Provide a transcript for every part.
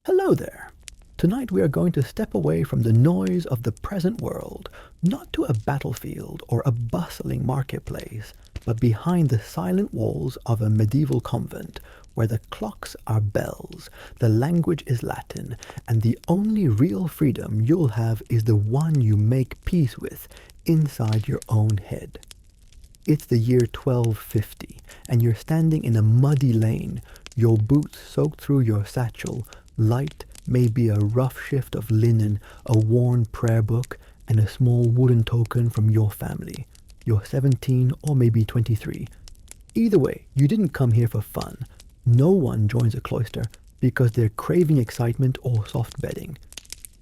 Hello there. Tonight we are going to step away from the noise of the present world, not to a battlefield or a bustling marketplace, but behind the silent walls of a medieval convent where the clocks are bells, the language is Latin, and the only real freedom you'll have is the one you make peace with inside your own head. It's the year 1250, and you're standing in a muddy lane, your boots soaked through your satchel, light may be a rough shift of linen, a worn prayer book, and a small wooden token from your family. You're 17 or maybe 23. Either way, you didn't come here for fun. No one joins a cloister because they're craving excitement or soft bedding.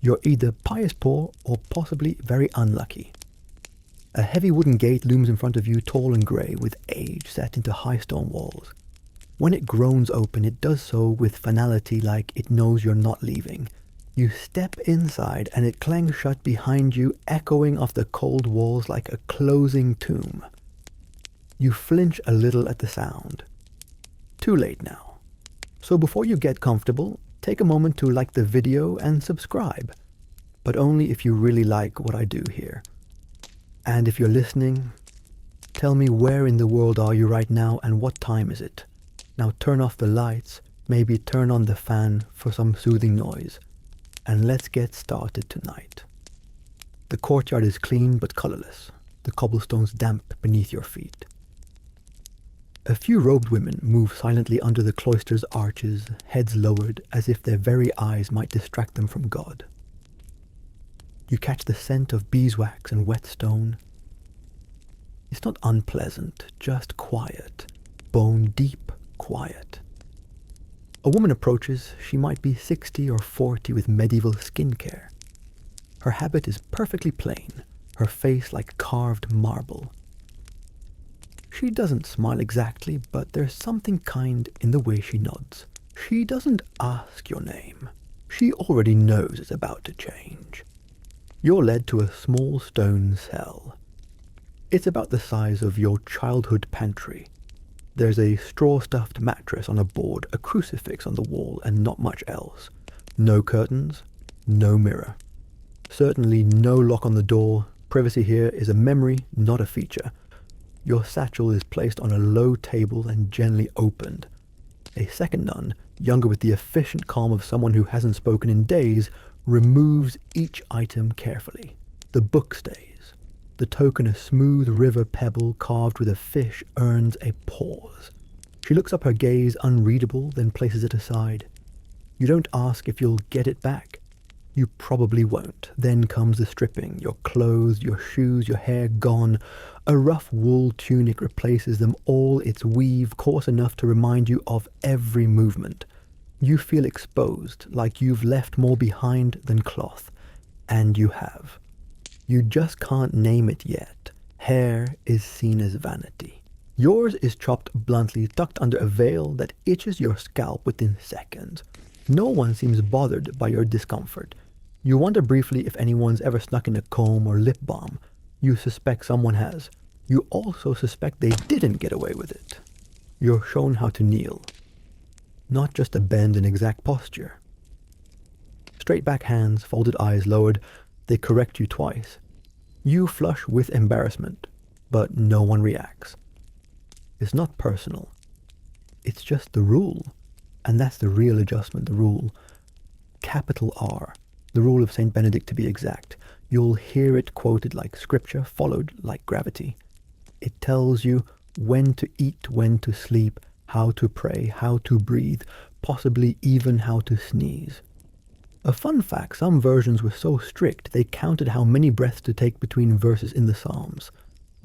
You're either pious poor or possibly very unlucky. A heavy wooden gate looms in front of you, tall and grey, with age set into high stone walls. When it groans open, it does so with finality, like it knows you're not leaving. You step inside and it clangs shut behind you, echoing off the cold walls like a closing tomb. You flinch a little at the sound. Too late now. So before you get comfortable, take a moment to like the video and subscribe. But only if you really like what I do here. And if you're listening, tell me where in the world are you right now and what time is it? Now turn off the lights, maybe turn on the fan for some soothing noise, and let's get started tonight. The courtyard is clean but colourless, the cobblestones damp beneath your feet. A few robed women move silently under the cloister's arches, heads lowered as if their very eyes might distract them from God. You catch the scent of beeswax and wet stone. It's not unpleasant, just quiet, bone deep quiet. A woman approaches. She might be 60 or 40 with medieval skincare. Her habit is perfectly plain, her face like carved marble. She doesn't smile exactly, but there's something kind in the way she nods. She doesn't ask your name. She already knows it's about to change. You're led to a small stone cell. It's about the size of your childhood pantry. There's a straw-stuffed mattress on a board, a crucifix on the wall, and not much else. No curtains, no mirror. Certainly no lock on the door. Privacy here is a memory, not a feature. Your satchel is placed on a low table and gently opened. A second nun, younger with the efficient calm of someone who hasn't spoken in days, removes each item carefully. The book stays. The token, a smooth river pebble carved with a fish, earns a pause. She looks up, her gaze unreadable, then places it aside. You don't ask if you'll get it back. You probably won't. Then comes the stripping. Your clothes, your shoes, your hair gone. A rough wool tunic replaces them all, its weave coarse enough to remind you of every movement. You feel exposed, like you've left more behind than cloth. And you have. You just can't name it yet. Hair is seen as vanity. Yours is chopped bluntly, tucked under a veil that itches your scalp within seconds. No one seems bothered by your discomfort. You wonder briefly if anyone's ever snuck in a comb or lip balm. You suspect someone has. You also suspect they didn't get away with it. You're shown how to kneel. Not just a bend in exact posture. Straight back hands, folded eyes lowered. They correct you twice. You flush with embarrassment, but no one reacts. It's not personal. It's just the rule. And that's the real adjustment, the rule. Capital R. The rule of Saint Benedict, to be exact. You'll hear it quoted like scripture, followed like gravity. It tells you when to eat, when to sleep, how to pray, how to breathe, possibly even how to sneeze. A fun fact, some versions were so strict they counted how many breaths to take between verses in the Psalms.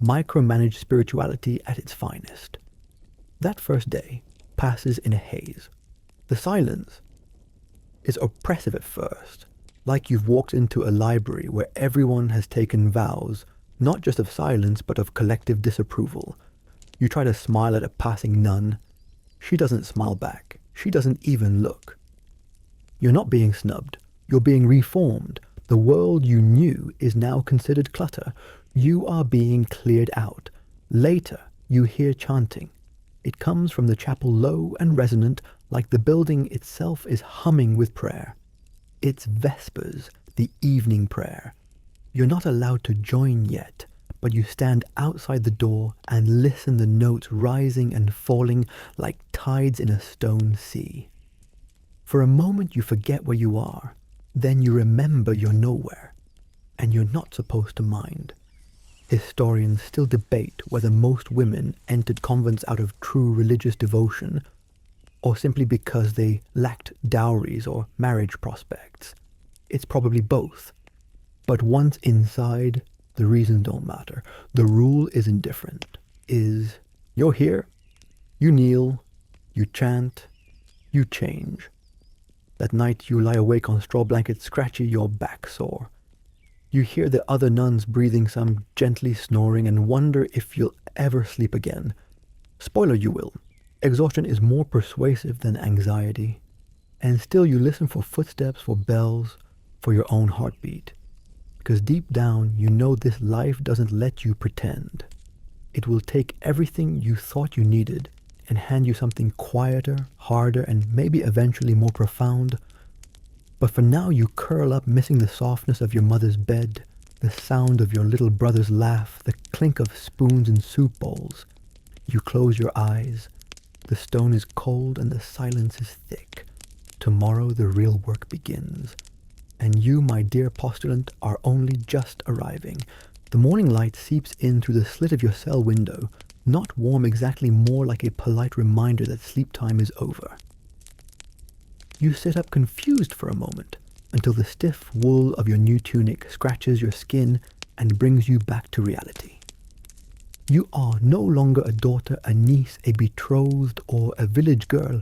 Micromanaged spirituality at its finest. That first day passes in a haze. The silence is oppressive at first, like you've walked into a library where everyone has taken vows, not just of silence but of collective disapproval. You try to smile at a passing nun. She doesn't smile back. She doesn't even look. You're not being snubbed. You're being reformed. The world you knew is now considered clutter. You are being cleared out. Later, you hear chanting. It comes from the chapel, low and resonant, like the building itself is humming with prayer. It's Vespers, the evening prayer. You're not allowed to join yet, but you stand outside the door and listen the notes rising and falling like tides in a stone sea. For a moment you forget where you are, then you remember you're nowhere, and you're not supposed to mind. Historians still debate whether most women entered convents out of true religious devotion, or simply because they lacked dowries or marriage prospects. It's probably both. But once inside, the reasons don't matter. The rule is indifferent. You're here, you kneel, you chant, you change. That night you lie awake on straw blankets, scratchy, your back sore. You hear the other nuns breathing some gently snoring and wonder if you'll ever sleep again. Spoiler, you will. Exhaustion is more persuasive than anxiety. And still you listen for footsteps, for bells, for your own heartbeat. Because deep down you know this life doesn't let you pretend. It will take everything you thought you needed and hand you something quieter, harder, and maybe eventually more profound. But for now you curl up missing the softness of your mother's bed, the sound of your little brother's laugh, the clink of spoons in soup bowls. You close your eyes. The stone is cold and the silence is thick. Tomorrow the real work begins. And you, my dear postulant, are only just arriving. The morning light seeps in through the slit of your cell window, not warm exactly, more like a polite reminder that sleep time is over. You sit up confused for a moment, until the stiff wool of your new tunic scratches your skin and brings you back to reality. You are no longer a daughter, a niece, a betrothed, or a village girl.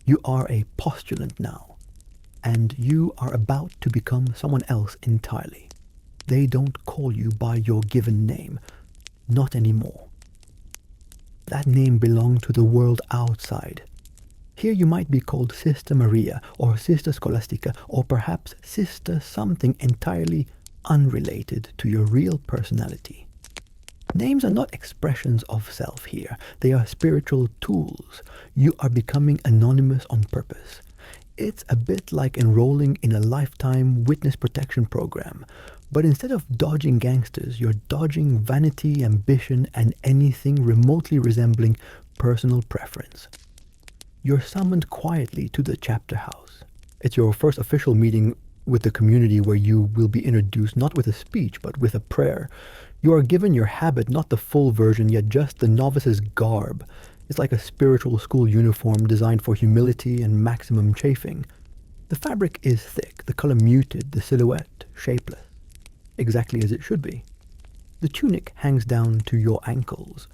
You are a postulant now. And you are about to become someone else entirely. They don't call you by your given name. Not anymore. That name belonged to the world outside. Here you might be called Sister Maria, or Sister Scholastica, or perhaps Sister something entirely unrelated to your real personality. Names are not expressions of self here. They are spiritual tools. You are becoming anonymous on purpose. It's a bit like enrolling in a lifetime witness protection program, but instead of dodging gangsters, you're dodging vanity, ambition, and anything remotely resembling personal preference. You're summoned quietly to the chapter house. It's your first official meeting with the community where you will be introduced not with a speech, but with a prayer. You are given your habit, not the full version, yet just the novice's garb. It's like a spiritual school uniform designed for humility and maximum chafing. The fabric is thick, the color muted, the silhouette shapeless, exactly as it should be. The tunic hangs down to your ankles.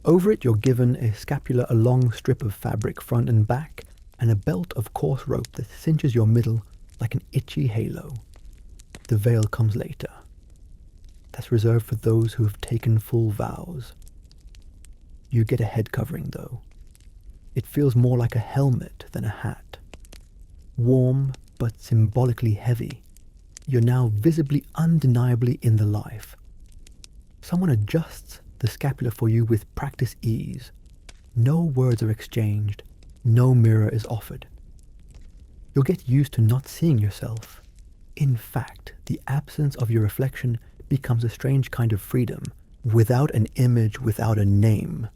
Over it you're given a scapula, a long strip of fabric front and back, and a belt of coarse rope that cinches your middle like an itchy halo. The veil comes later. That's reserved for those who have taken full vows. You get a head covering, though. It feels more like a helmet than a hat. Warm, but symbolically heavy. You're now visibly, undeniably in the life. Someone adjusts the scapula for you with practice ease. No words are exchanged. No mirror is offered. You'll get used to not seeing yourself. In fact, the absence of your reflection becomes a strange kind of freedom. Without an image, without a name,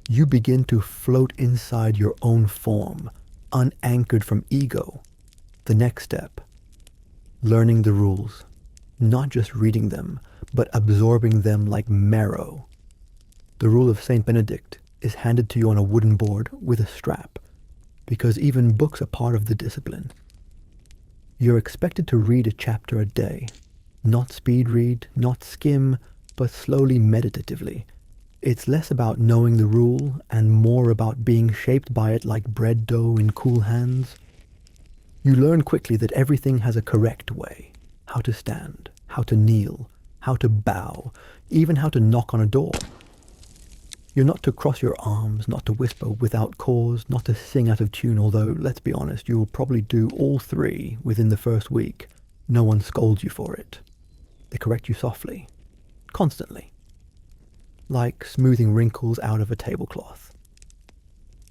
you begin to float inside your own form, unanchored from ego. The next step, learning the rules, not just reading them, but absorbing them like marrow. The rule of Saint Benedict is handed to you on a wooden board with a strap, because even books are part of the discipline. You're expected to read a chapter a day, not speed read, not skim, but slowly, meditatively. It's less about knowing the rule and more about being shaped by it like bread dough in cool hands. You learn quickly that everything has a correct way. How to stand, how to kneel, how to bow, even how to knock on a door. You're not to cross your arms, not to whisper without cause, not to sing out of tune, although, let's be honest, you'll probably do all three within the first week. No one scolds you for it. They correct you softly, constantly, like smoothing wrinkles out of a tablecloth.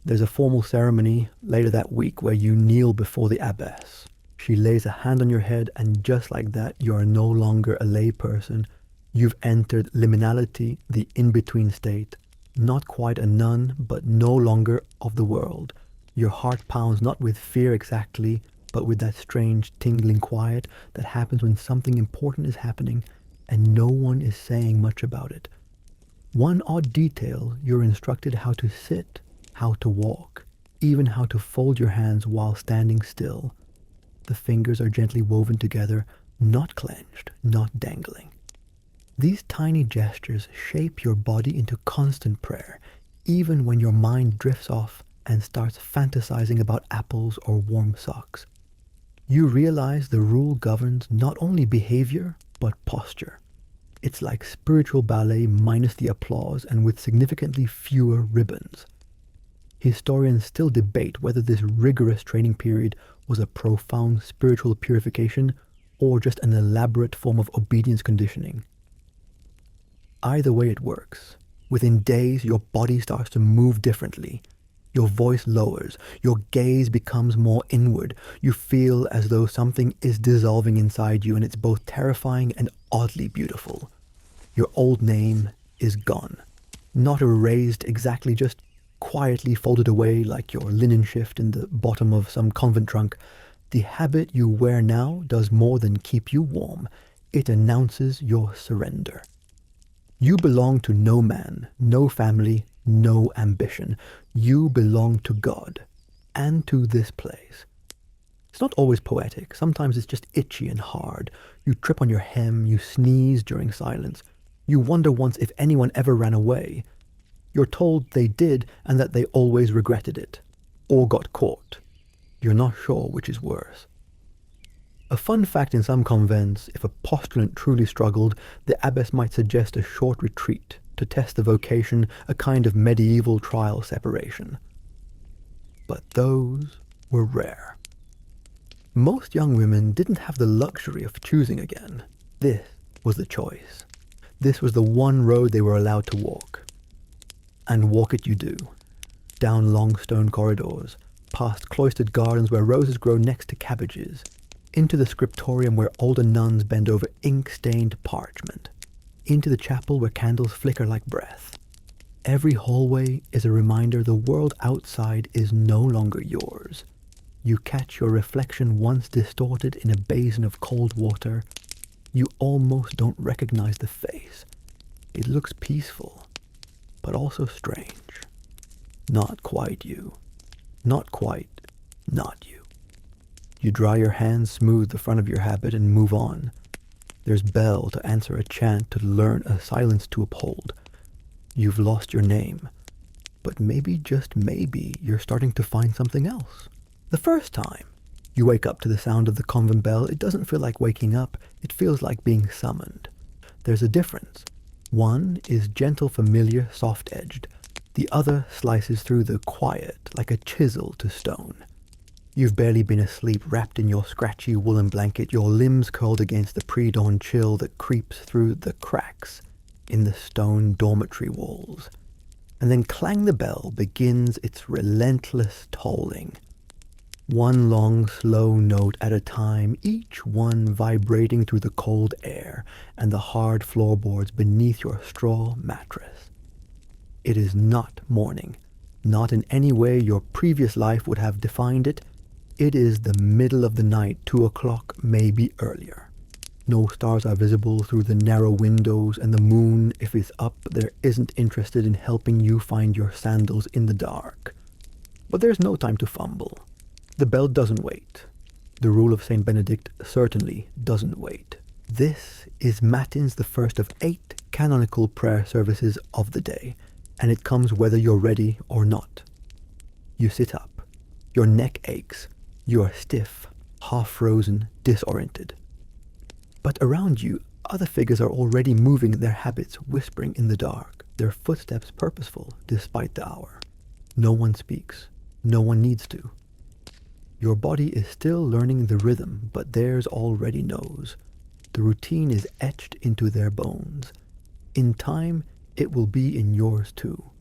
There's a formal ceremony later that week where you kneel before the abbess. She lays a hand on your head, and just like that, you are no longer a lay person. You've entered liminality, the in-between state. Not quite a nun, but no longer of the world. Your heart pounds not with fear exactly, but with that strange tingling quiet that happens when something important is happening and no one is saying much about it. One odd detail, you're instructed how to sit, how to walk, even how to fold your hands while standing still. The fingers are gently woven together, not clenched, not dangling. These tiny gestures shape your body into constant prayer, even when your mind drifts off and starts fantasizing about apples or warm socks. You realize the rule governs not only behavior, but posture. It's like spiritual ballet minus the applause and with significantly fewer ribbons. Historians still debate whether this rigorous training period was a profound spiritual purification or just an elaborate form of obedience conditioning. Either way it works. Within days, your body starts to move differently. Your voice lowers. Your gaze becomes more inward. You feel as though something is dissolving inside you, and it's both terrifying and oddly beautiful. Your old name is gone. Not erased exactly, just quietly folded away like your linen shift in the bottom of some convent trunk. The habit you wear now does more than keep you warm. It announces your surrender. You belong to no man, no family, no ambition. You belong to God and to this place. It's not always poetic. Sometimes it's just itchy and hard. You trip on your hem, you sneeze during silence. You wonder once if anyone ever ran away. You're told they did and that they always regretted it, or got caught. You're not sure which is worse. A fun fact in some convents, if a postulant truly struggled, the abbess might suggest a short retreat to test the vocation, a kind of medieval trial separation. But those were rare. Most young women didn't have the luxury of choosing again. This was the choice. This was the one road they were allowed to walk. And walk it you do. Down long stone corridors, past cloistered gardens where roses grow next to cabbages, into the scriptorium where older nuns bend over ink-stained parchment, into the chapel where candles flicker like breath. Every hallway is a reminder the world outside is no longer yours. You catch your reflection once distorted in a basin of cold water. You almost don't recognize the face. It looks peaceful, but also strange. Not quite you. Not quite not you. You dry your hands, smooth the front of your habit, and move on. There's bell to answer a chant, to learn a silence to uphold. You've lost your name, but maybe, just maybe, you're starting to find something else. The first time you wake up to the sound of the convent bell, it doesn't feel like waking up, it feels like being summoned. There's a difference. One is gentle, familiar, soft-edged. The other slices through the quiet like a chisel to stone. You've barely been asleep, wrapped in your scratchy woolen blanket, your limbs curled against the pre-dawn chill that creeps through the cracks in the stone dormitory walls. And then clang the bell begins its relentless tolling. One long, slow note at a time, each one vibrating through the cold air and the hard floorboards beneath your straw mattress. It is not morning, not in any way your previous life would have defined it. It is the middle of the night, 2 o'clock, maybe earlier. No stars are visible through the narrow windows, and the moon, if it's up, there isn't interested in helping you find your sandals in the dark. But there's no time to fumble. The bell doesn't wait. The rule of Saint Benedict certainly doesn't wait. This is Matins, the first of 8 canonical prayer services of the day, and it comes whether you're ready or not. You sit up. Your neck aches. You are stiff, half-frozen, disoriented. But around you, other figures are already moving their habits, whispering in the dark, their footsteps purposeful despite the hour. No one speaks. No one needs to. Your body is still learning the rhythm, but theirs already knows. The routine is etched into their bones. In time, it will be in yours too.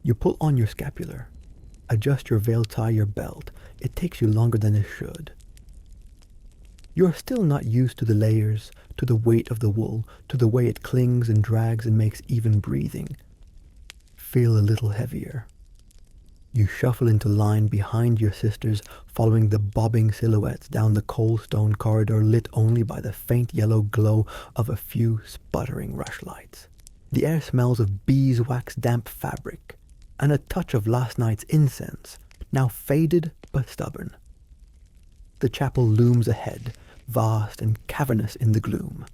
You pull on your scapular. adjust your veil, tie your belt. It takes you longer than it should. You're still not used to the layers, to the weight of the wool, to the way it clings and drags and makes even breathing feel a little heavier. You shuffle into line behind your sisters, following the bobbing silhouettes down the cold stone corridor lit only by the faint yellow glow of a few sputtering rushlights. The air smells of beeswax damp fabric, and a touch of last night's incense, now faded but stubborn. The chapel looms ahead, vast and cavernous in the gloom.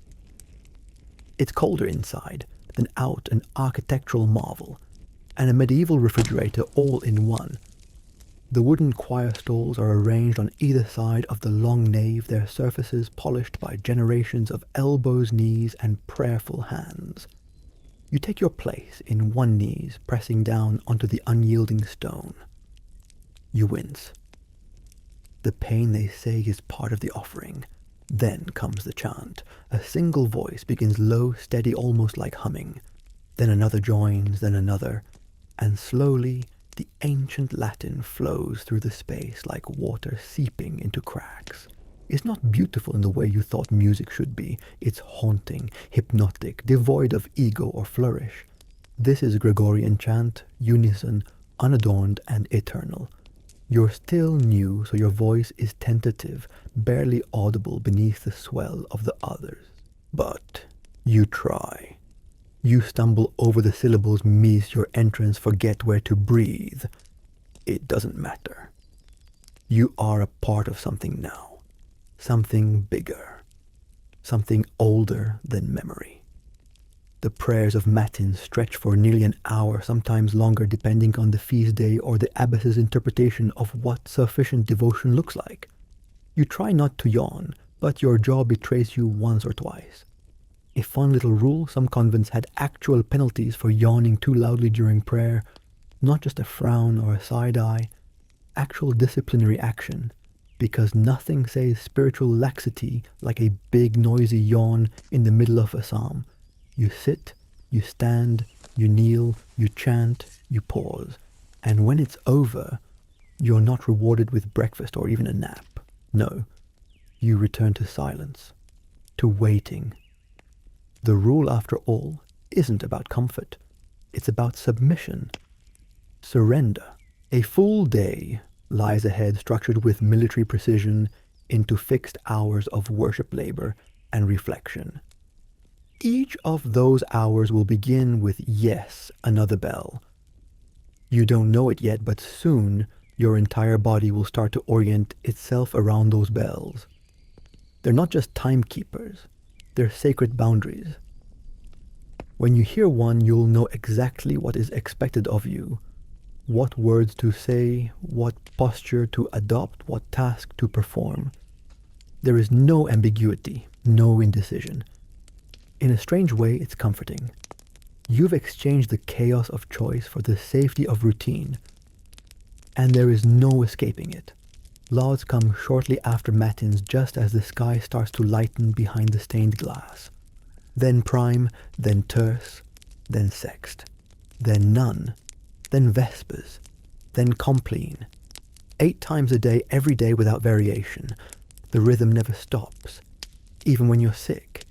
It's colder inside than out, an architectural marvel, and a medieval refrigerator all in one. The wooden choir stalls are arranged on either side of the long nave, their surfaces polished by generations of elbows, knees, and prayerful hands. You take your place in one knees, pressing down onto the unyielding stone. You wince. The pain, they say, is part of the offering. Then comes the chant. A single voice begins low, steady, almost like humming. Then another joins, then another, and slowly the ancient Latin flows through the space like water seeping into cracks. It's not beautiful in the way you thought music should be. It's haunting, hypnotic, devoid of ego or flourish. This is Gregorian chant, unison, unadorned and eternal. You're still new, so your voice is tentative, barely audible beneath the swell of the others. But you try. You stumble over the syllables, miss your entrance, forget where to breathe. It doesn't matter. You are a part of something now. Something bigger. Something older than memory. The prayers of matins stretch for nearly an hour, sometimes longer depending on the feast day or the abbess's interpretation of what sufficient devotion looks like. You try not to yawn, but your jaw betrays you once or twice. A fun little rule, some convents had actual penalties for yawning too loudly during prayer, not just a frown or a side eye, actual disciplinary action, because nothing says spiritual laxity like a big noisy yawn in the middle of a psalm. You sit, you stand, you kneel, you chant, you pause, and when it's over, you're not rewarded with breakfast or even a nap. No, you return to silence, to waiting. The rule, after all, isn't about comfort. It's about submission, surrender. A full day lies ahead, structured with military precision into fixed hours of worship labor and reflection. Each of those hours will begin with yes, another bell. You don't know it yet, but soon your entire body will start to orient itself around those bells. They're not just timekeepers. They're sacred boundaries. When you hear one, you'll know exactly what is expected of you, what words to say, what posture to adopt, what task to perform. There is no ambiguity, no indecision. In a strange way, it's comforting. You've exchanged the chaos of choice for the safety of routine, and there is no escaping it. Lauds come shortly after matins, just as the sky starts to lighten behind the stained glass. Then prime, then terce, then sext, then nun, then vespers, then compline. 8 times a day, every day without variation. The rhythm never stops, even when you're sick,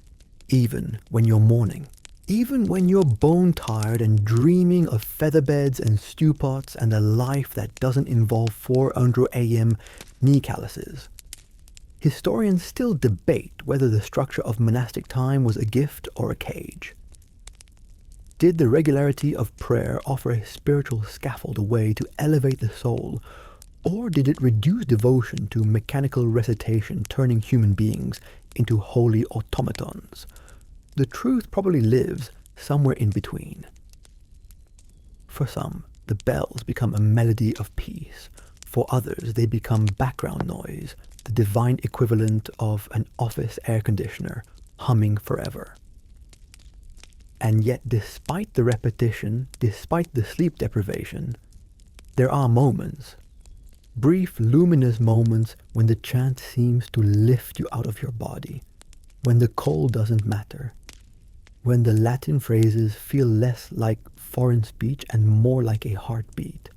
even when you're mourning, even when you're bone-tired and dreaming of featherbeds and stew pots and a life that doesn't involve 400 a.m. knee calluses. Historians still debate whether the structure of monastic time was a gift or a cage. Did the regularity of prayer offer a spiritual scaffold, a way to elevate the soul, or did it reduce devotion to mechanical recitation, turning human beings into holy automatons? The truth probably lives somewhere in between. For some, the bells become a melody of peace. For others, they become background noise, the divine equivalent of an office air conditioner humming forever. And yet, despite the repetition, despite the sleep deprivation, there are moments, brief, luminous moments when the chant seems to lift you out of your body, when the cold doesn't matter, when the Latin phrases feel less like foreign speech and more like a heartbeat.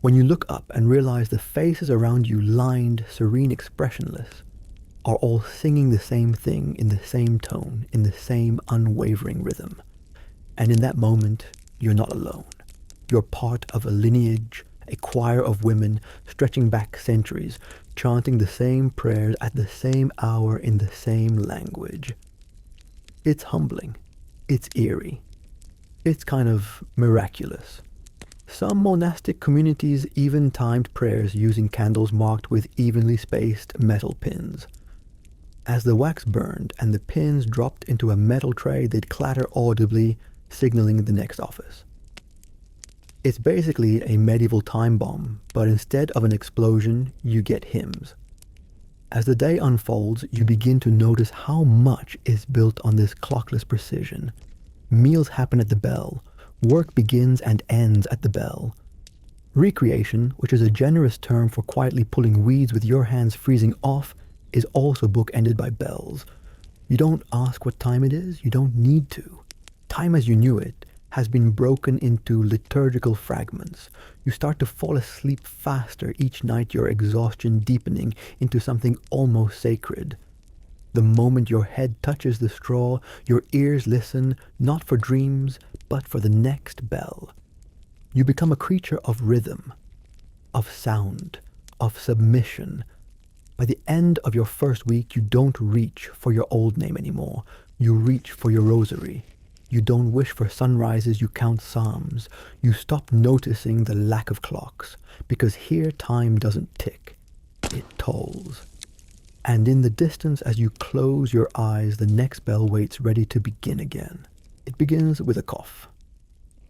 When you look up and realize the faces around you, lined, serene, expressionless, are all singing the same thing in the same tone, in the same unwavering rhythm. And in that moment, you're not alone. You're part of a lineage, a choir of women stretching back centuries, chanting the same prayers at the same hour in the same language. It's humbling. It's eerie. It's kind of miraculous. Some monastic communities even timed prayers using candles marked with evenly spaced metal pins. As the wax burned and the pins dropped into a metal tray, they'd clatter audibly, signaling the next office. It's basically a medieval time bomb, but instead of an explosion, you get hymns. As the day unfolds, you begin to notice how much is built on this clockless precision. Meals happen at the bell. Work begins and ends at the bell. Recreation, which is a generous term for quietly pulling weeds with your hands freezing off, is also bookended by bells. You don't ask what time it is, you don't need to. Time as you knew it has been broken into liturgical fragments. You start to fall asleep faster each night, your exhaustion deepening into something almost sacred. The moment your head touches the straw, your ears listen, not for dreams, but for the next bell. You become a creature of rhythm, of sound, of submission. By the end of your first week, you don't reach for your old name anymore. You reach for your rosary. You don't wish for sunrises, you count psalms. You stop noticing the lack of clocks, because here time doesn't tick, it tolls. And in the distance, as you close your eyes, the next bell waits ready to begin again. It begins with a cough.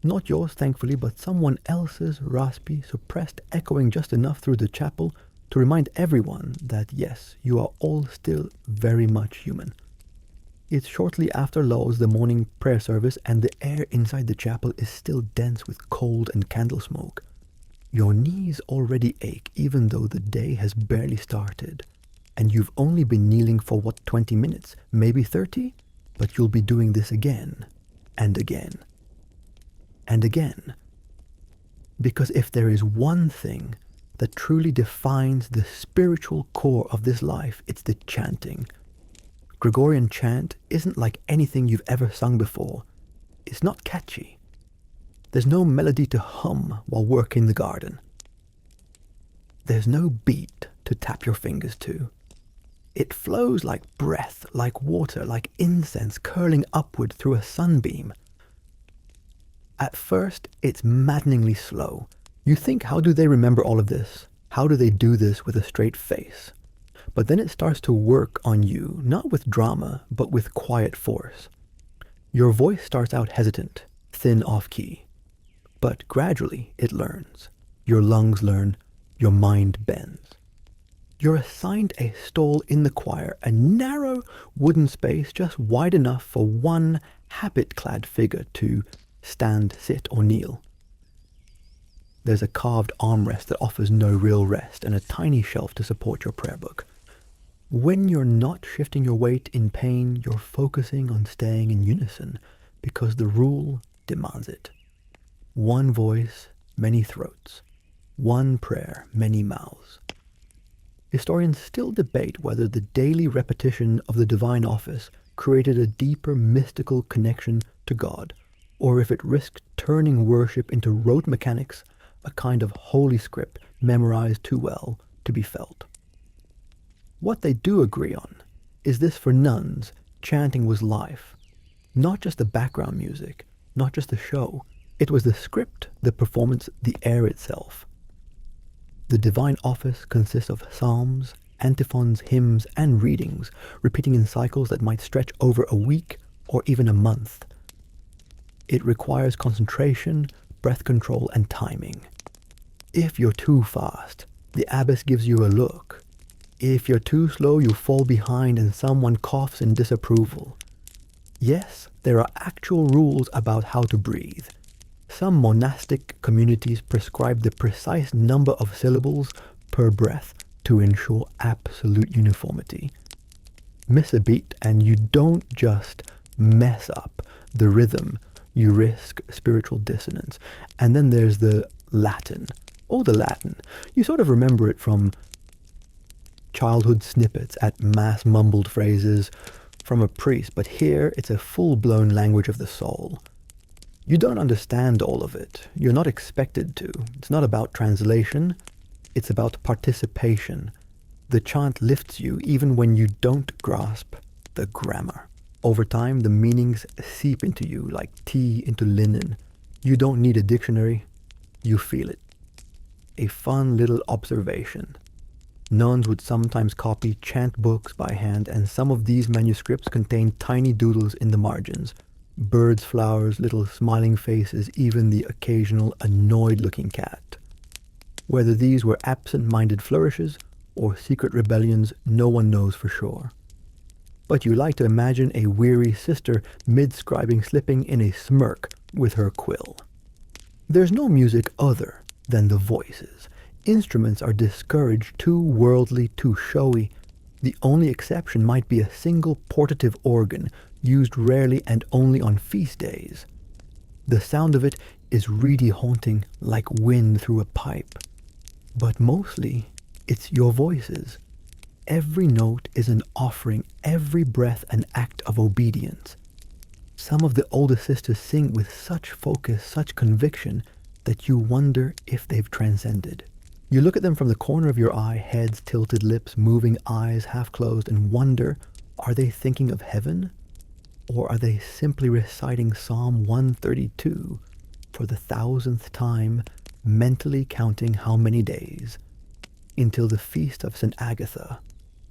Not yours, thankfully, but someone else's, raspy, suppressed, echoing just enough through the chapel to remind everyone that yes, you are all still very much human. It's shortly after Law's the morning prayer service, and the air inside the chapel is still dense with cold and candle smoke. Your knees already ache even though the day has barely started. And you've only been kneeling for 20 minutes, maybe 30? But you'll be doing this again, and again, and again. Because if there is one thing that truly defines the spiritual core of this life, it's the chanting. Gregorian chant isn't like anything you've ever sung before. It's not catchy. There's no melody to hum while working the garden. There's no beat to tap your fingers to. It flows like breath, like water, like incense curling upward through a sunbeam. At first, it's maddeningly slow. You think, how do they remember all of this? How do they do this with a straight face? But then it starts to work on you, not with drama, but with quiet force. Your voice starts out hesitant, thin off key. But gradually it learns. Your lungs learn, your mind bends. You're assigned a stall in the choir, a narrow wooden space just wide enough for one habit-clad figure to stand, sit, or kneel. There's a carved armrest that offers no real rest, and a tiny shelf to support your prayer book. When you're not shifting your weight in pain, you're focusing on staying in unison, because the rule demands it. One voice, many throats. One prayer, many mouths. Historians still debate whether the daily repetition of the divine office created a deeper mystical connection to God, or if it risked turning worship into rote mechanics, a kind of holy script memorized too well to be felt. What they do agree on is this: for nuns, chanting was life. Not just the background music, not just the show. It was the script, the performance, the air itself. The divine office consists of psalms, antiphons, hymns, and readings, repeating in cycles that might stretch over a week or even a month. It requires concentration, breath control, and timing. If you're too fast, the abbess gives you a look. If you're too slow, you fall behind and someone coughs in disapproval. Yes, there are actual rules about how to breathe. Some monastic communities prescribe the precise number of syllables per breath to ensure absolute uniformity. Miss a beat and you don't just mess up the rhythm, you risk spiritual dissonance. And then there's the Latin, or the Latin. You sort of remember it from childhood snippets at mass mumbled phrases from a priest, but here it's a full-blown language of the soul. You don't understand all of it. You're not expected to. It's not about translation. It's about participation. The chant lifts you even when you don't grasp the grammar. Over time, the meanings seep into you like tea into linen. You don't need a dictionary. You feel it. A fun little observation. Nuns would sometimes copy chant books by hand, and some of these manuscripts contain tiny doodles in the margins. Birds, flowers, little smiling faces, even the occasional annoyed-looking cat. Whether these were absent-minded flourishes or secret rebellions, no one knows for sure. But you like to imagine a weary sister mid-scribing slipping in a smirk with her quill. There's no music other than the voices. Instruments are discouraged, too worldly, too showy. The only exception might be a single portative organ, used rarely and only on feast days. The sound of it is reedy haunting like wind through a pipe. But mostly, it's your voices. Every note is an offering, every breath an act of obedience. Some of the older sisters sing with such focus, such conviction, that you wonder if they've transcended. You look at them from the corner of your eye, heads tilted, lips moving, eyes half closed, and wonder, are they thinking of heaven? Or are they simply reciting Psalm 132 for the 1,000th time, mentally counting how many days, until the feast of St. Agatha,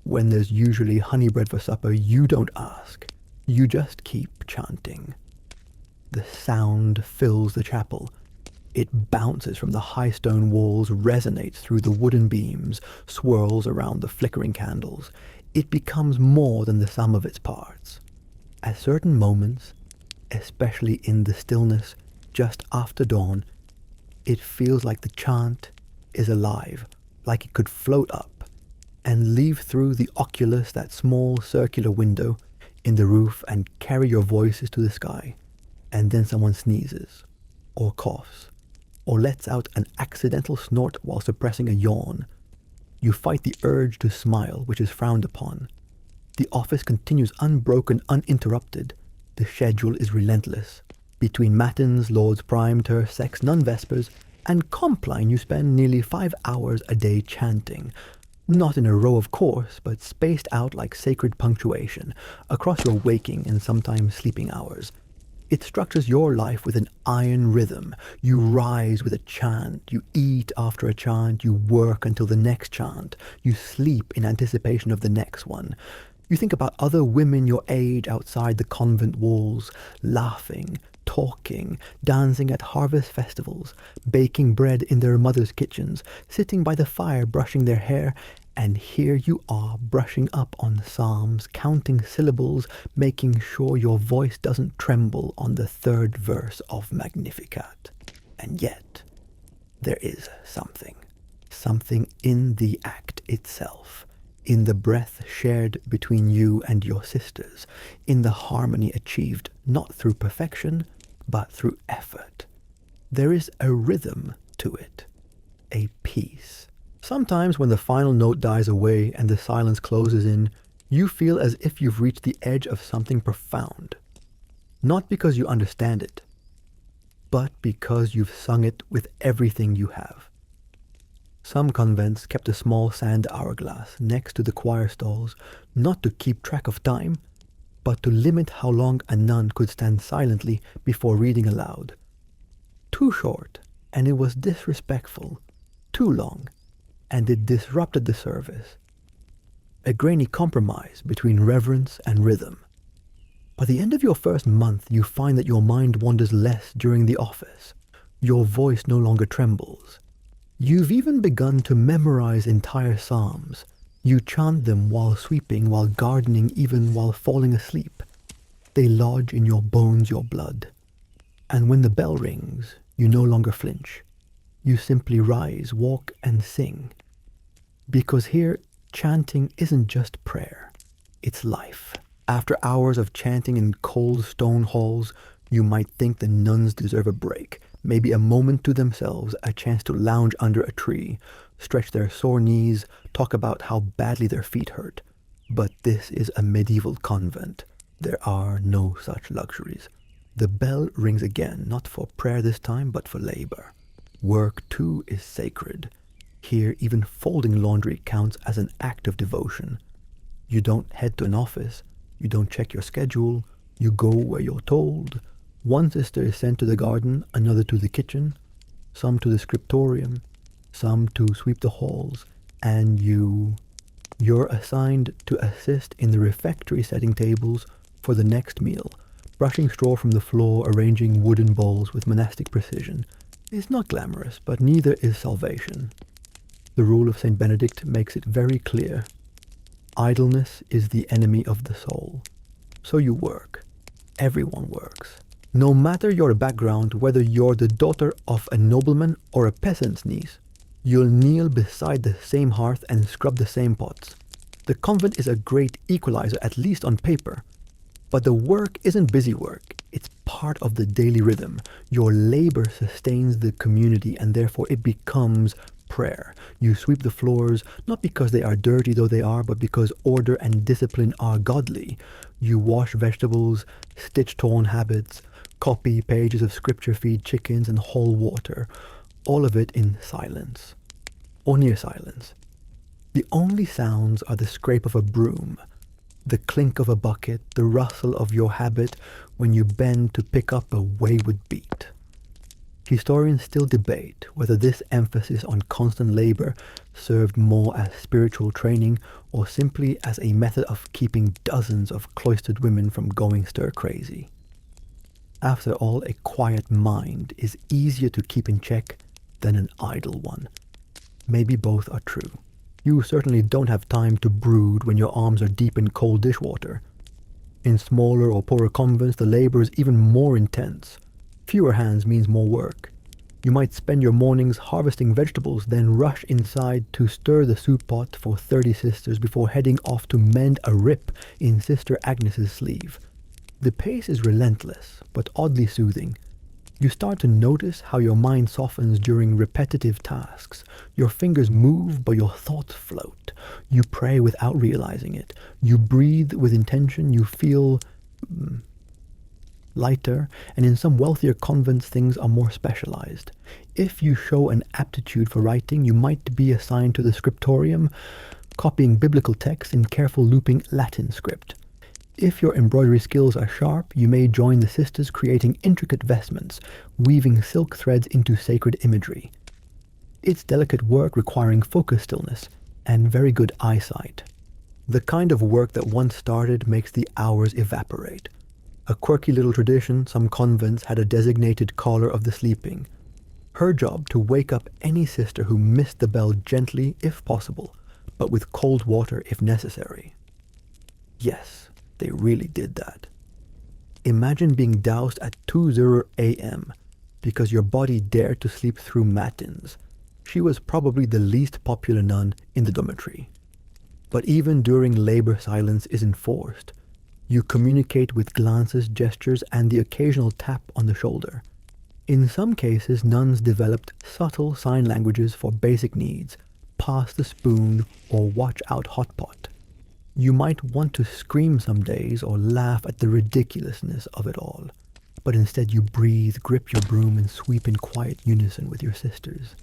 when there's usually honey bread for supper? You don't ask. You just keep chanting. The sound fills the chapel. It bounces from the high stone walls, resonates through the wooden beams, swirls around the flickering candles. It becomes more than the sum of its parts. At certain moments, especially in the stillness just after dawn, it feels like the chant is alive, like it could float up and leave through the oculus, that small circular window in the roof, and carry your voices to the sky. And then someone sneezes, or coughs, or lets out an accidental snort while suppressing a yawn. You fight the urge to smile, which is frowned upon. The office continues unbroken, uninterrupted. The schedule is relentless. Between matins, Lord's Prime, Terce, Sex, Nun Vespers, and Compline, you spend nearly 5 hours a day chanting. Not in a row, of course, but spaced out like sacred punctuation, across your waking and sometimes sleeping hours. It structures your life with an iron rhythm. You rise with a chant, you eat after a chant, you work until the next chant, you sleep in anticipation of the next one. You think about other women your age outside the convent walls, laughing, talking, dancing at harvest festivals, baking bread in their mothers' kitchens, sitting by the fire brushing their hair, and here you are brushing up on psalms, counting syllables, making sure your voice doesn't tremble on the 3rd verse of Magnificat. And yet, there is something in the act itself, in the breath shared between you and your sisters, in the harmony achieved not through perfection, but through effort. There is a rhythm to it, a peace. Sometimes when the final note dies away and the silence closes in, you feel as if you've reached the edge of something profound. Not because you understand it, but because you've sung it with everything you have. Some convents kept a small sand hourglass next to the choir stalls, not to keep track of time, but to limit how long a nun could stand silently before reading aloud. Too short, and it was disrespectful. Too long, and it disrupted the service. A grainy compromise between reverence and rhythm. By the end of your first month, you find that your mind wanders less during the office. Your voice no longer trembles. You've even begun to memorize entire psalms. You chant them while sweeping, while gardening, even while falling asleep. They lodge in your bones, your blood. And when the bell rings, you no longer flinch. You simply rise, walk, and sing. Because here, chanting isn't just prayer, it's life. After hours of chanting in cold stone halls, you might think the nuns deserve a break. maybe a moment to themselves, a chance to lounge under a tree, stretch their sore knees, talk about how badly their feet hurt. But this is a medieval convent. There are no such luxuries. The bell rings again, not for prayer this time, but for labor. Work, too, is sacred. Here, even folding laundry counts as an act of devotion. You don't head to an office. You don't check your schedule. You go where you're told. One sister is sent to the garden, another to the kitchen, some to the scriptorium, some to sweep the halls, and you're assigned to assist in the refectory setting tables for the next meal, brushing straw from the floor, arranging wooden bowls with monastic precision. It's not glamorous, but neither is salvation. The rule of Saint Benedict makes it very clear. Idleness is the enemy of the soul. So you work. Everyone works. No matter your background, whether you're the daughter of a nobleman or a peasant's niece, you'll kneel beside the same hearth and scrub the same pots. The convent is a great equalizer, at least on paper. But the work isn't busy work. It's part of the daily rhythm. Your labor sustains the community, and therefore it becomes prayer. You sweep the floors, not because they are dirty, though they are, but because order and discipline are godly. You wash vegetables, stitch torn habits, copy pages of scripture, feed chickens, and haul water. All of it in silence, or near silence. The only sounds are the scrape of a broom, the clink of a bucket, the rustle of your habit when you bend to pick up a wayward beet. Historians still debate whether this emphasis on constant labor served more as spiritual training or simply as a method of keeping dozens of cloistered women from going stir-crazy. After all, a quiet mind is easier to keep in check than an idle one. Maybe both are true. You certainly don't have time to brood when your arms are deep in cold dishwater. In smaller or poorer convents, the labor is even more intense. Fewer hands means more work. You might spend your mornings harvesting vegetables, then rush inside to stir the soup pot for 30 sisters before heading off to mend a rip in Sister Agnes's sleeve. The pace is relentless, but oddly soothing. You start to notice how your mind softens during repetitive tasks. Your fingers move, but your thoughts float. You pray without realizing it. You breathe with intention. You feel lighter, and in some wealthier convents things are more specialized. If you show an aptitude for writing, you might be assigned to the scriptorium, copying biblical texts in careful looping Latin script. If your embroidery skills are sharp, you may join the sisters creating intricate vestments, weaving silk threads into sacred imagery. It's delicate work requiring focus stillness and very good eyesight. The kind of work that once started makes the hours evaporate. A quirky little tradition, some convents had a designated caller of the sleeping. Her job to wake up any sister who missed the bell gently, if possible, but with cold water if necessary. Yes, they really did that. Imagine being doused at 2:00 a.m. because your body dared to sleep through matins. She was probably the least popular nun in the dormitory. But even during labor, silence is enforced. You communicate with glances, gestures, and the occasional tap on the shoulder. In some cases, nuns developed subtle sign languages for basic needs, pass the spoon or watch out hot pot. You might want to scream some days or laugh at the ridiculousness of it all, but instead you breathe, grip your broom, and sweep in quiet unison with your sisters.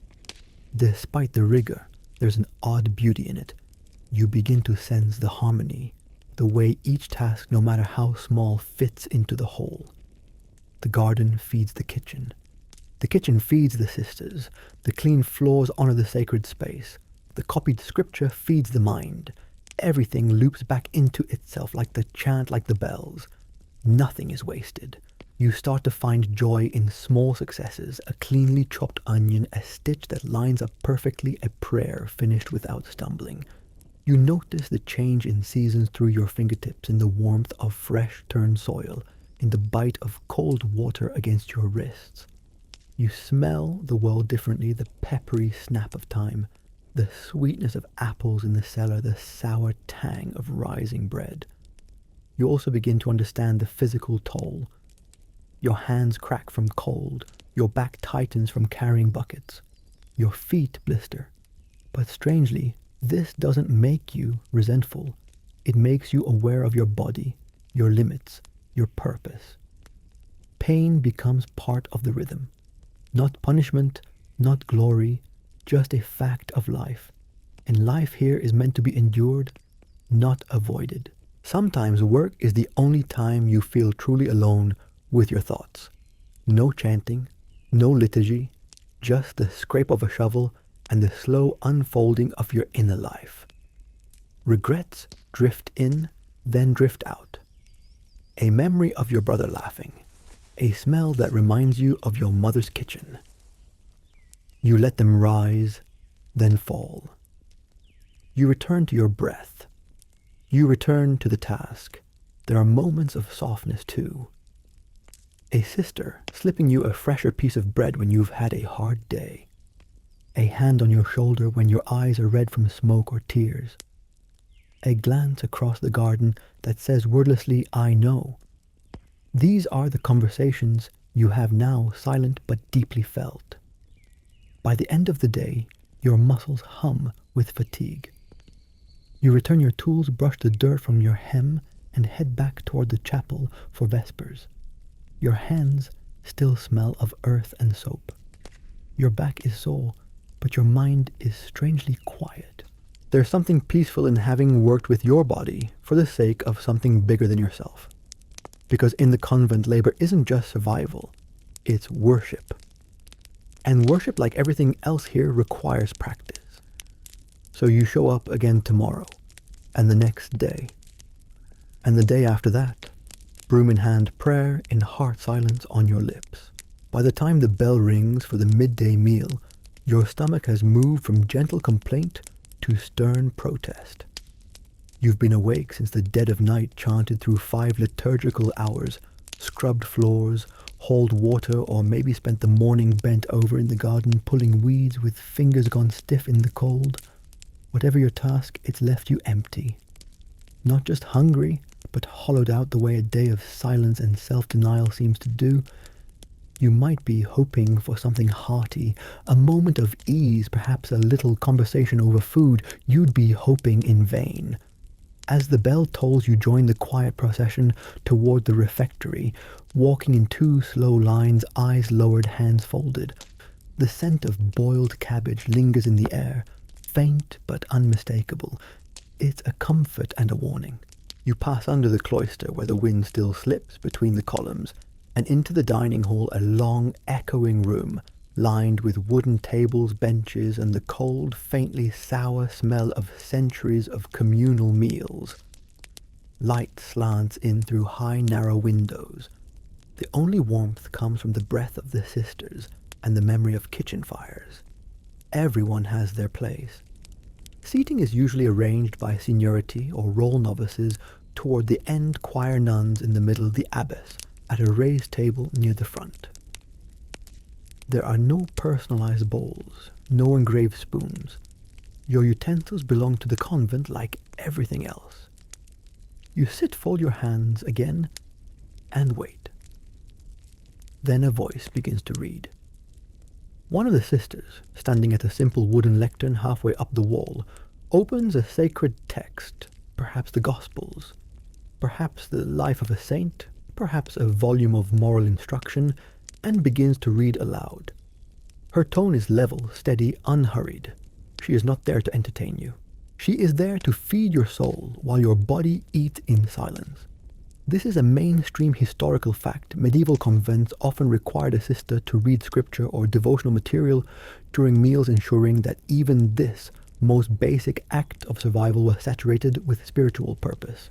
Despite the rigor, there's an odd beauty in it. You begin to sense the harmony, the way each task, no matter how small, fits into the whole. The garden feeds the kitchen. The kitchen feeds the sisters. The clean floors honor the sacred space. The copied scripture feeds the mind. Everything loops back into itself, like the chant, like the bells. Nothing is wasted. You start to find joy in small successes, a cleanly chopped onion, a stitch that lines up perfectly, a prayer finished without stumbling. You notice the change in seasons through your fingertips, in the warmth of fresh turned soil, in the bite of cold water against your wrists. You smell the world differently, the peppery snap of time, the sweetness of apples in the cellar, the sour tang of rising bread. You also begin to understand the physical toll. Your hands crack from cold, Your back tightens from carrying buckets. Your feet blister. But strangely, this doesn't make you resentful. It makes you aware of your body, your limits, your purpose. Pain becomes part of the rhythm. Not punishment, not glory, just a fact of life. And life here is meant to be endured, not avoided. Sometimes work is the only time you feel truly alone with your thoughts. No chanting, no liturgy, just the scrape of a shovel and the slow unfolding of your inner life. Regrets drift in, then drift out. A memory of your brother laughing. A smell that reminds you of your mother's kitchen. You let them rise, then fall. You return to your breath. You return to the task. There are moments of softness too. A sister slipping you a fresher piece of bread when you've had a hard day. A hand on your shoulder when your eyes are red from smoke or tears. A glance across the garden that says wordlessly, I know. These are the conversations you have now, silent but deeply felt. By the end of the day, your muscles hum with fatigue. You return your tools, brush the dirt from your hem, and head back toward the chapel for Vespers. Your hands still smell of earth and soap. Your back is sore, but your mind is strangely quiet. There's something peaceful in having worked with your body for the sake of something bigger than yourself. Because in the convent, labor isn't just survival, it's worship. And worship, like everything else here, requires practice. So you show up again tomorrow, and the next day, and the day after that, broom in hand, prayer in heart silence on your lips. By the time the bell rings for the midday meal, your stomach has moved from gentle complaint to stern protest. You've been awake since the dead of night, chanted through 5 liturgical hours, scrubbed floors, hauled water, or maybe spent the morning bent over in the garden pulling weeds with fingers gone stiff in the cold. Whatever your task, it's left you empty. Not just hungry, but hollowed out the way a day of silence and self-denial seems to do. You might be hoping for something hearty, a moment of ease, perhaps a little conversation over food. You'd be hoping in vain. As the bell tolls, you join the quiet procession toward the refectory, walking in 2 slow lines, eyes lowered, hands folded. The scent of boiled cabbage lingers in the air, faint but unmistakable. It's a comfort and a warning. You pass under the cloister where the wind still slips between the columns, and into the dining hall, a long, echoing room, lined with wooden tables, benches, and the cold, faintly sour smell of centuries of communal meals. Light slants in through high, narrow windows. The only warmth comes from the breath of the sisters and the memory of kitchen fires. Everyone has their place. Seating is usually arranged by seniority or roll novices toward the end, choir nuns in the middle, the abbess, at a raised table near the front. There are no personalized bowls, no engraved spoons. Your utensils belong to the convent like everything else. You sit, fold your hands again, and wait. Then a voice begins to read. One of the sisters, standing at a simple wooden lectern halfway up the wall, opens a sacred text, perhaps the Gospels, perhaps the life of a saint, perhaps a volume of moral instruction, and begins to read aloud. Her tone is level, steady, unhurried. She is not there to entertain you. She is there to feed your soul while your body eats in silence. This is a mainstream historical fact. Medieval convents often required a sister to read scripture or devotional material during meals, ensuring that even this most basic act of survival was saturated with spiritual purpose.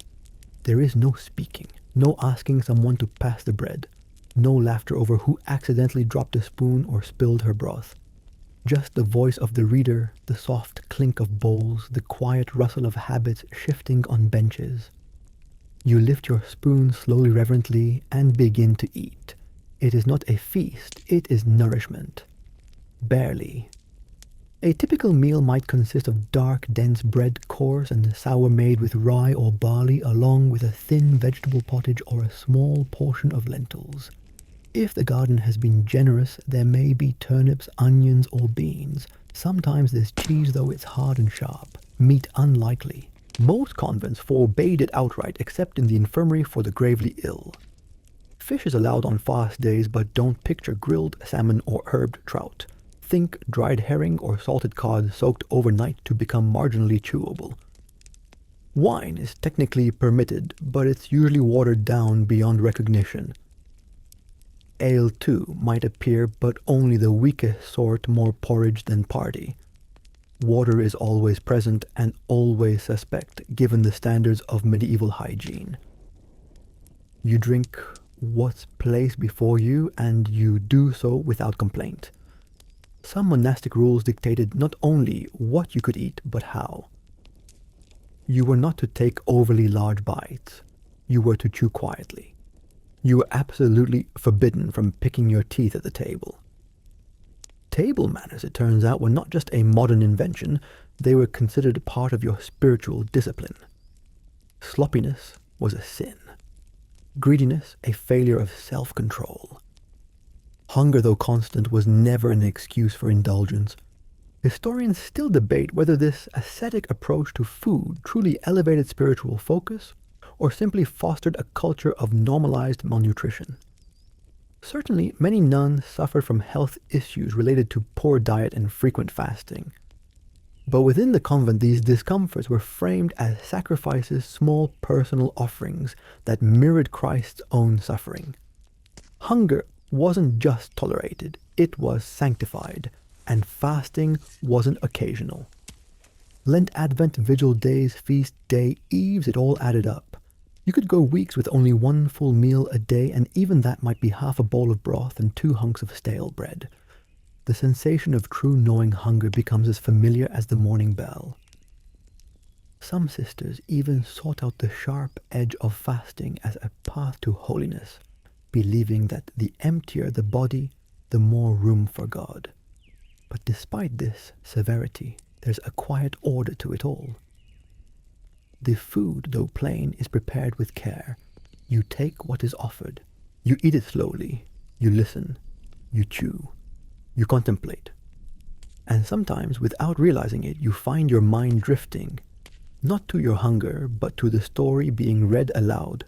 There is no speaking, no asking someone to pass the bread, no laughter over who accidentally dropped a spoon or spilled her broth. Just the voice of the reader, the soft clink of bowls, the quiet rustle of habits shifting on benches. You lift your spoon slowly, reverently, and begin to eat. It is not a feast, it is nourishment. Barely. A typical meal might consist of dark, dense bread, coarse and sour, made with rye or barley, along with a thin vegetable pottage or a small portion of lentils. If the garden has been generous, there may be turnips, onions, or beans. Sometimes there's cheese, though it's hard and sharp. Meat unlikely. Most convents forbade it outright, except in the infirmary for the gravely ill. Fish is allowed on fast days, but don't picture grilled salmon or herbed trout. Think dried herring or salted cod soaked overnight to become marginally chewable. Wine is technically permitted, but it's usually watered down beyond recognition. Ale too might appear, but only the weakest sort, more porridge than party. Water is always present and always suspect, given the standards of medieval hygiene. You drink what's placed before you, and you do so without complaint. Some monastic rules dictated not only what you could eat, but how. You were not to take overly large bites. You were to chew quietly. You were absolutely forbidden from picking your teeth at the table. Table manners, it turns out, were not just a modern invention, they were considered part of your spiritual discipline. Sloppiness was a sin. Greediness, a failure of self-control. Hunger, though constant, was never an excuse for indulgence. Historians still debate whether this ascetic approach to food truly elevated spiritual focus or simply fostered a culture of normalized malnutrition. Certainly, many nuns suffered from health issues related to poor diet and frequent fasting. But within the convent, these discomforts were framed as sacrifices, small personal offerings that mirrored Christ's own suffering. Hunger wasn't just tolerated, it was sanctified, and fasting wasn't occasional. Lent, Advent, Vigil days, feast day, eves, it all added up. You could go weeks with only one full meal a day, and even that might be half a bowl of broth and 2 hunks of stale bread. The sensation of true gnawing hunger becomes as familiar as the morning bell. Some sisters even sought out the sharp edge of fasting as a path to holiness, believing that the emptier the body, the more room for God. But despite this severity, there's a quiet order to it all. The food, though plain, is prepared with care. You take what is offered. You eat it slowly. You listen. You chew. You contemplate. And sometimes, without realizing it, you find your mind drifting, not to your hunger, but to the story being read aloud,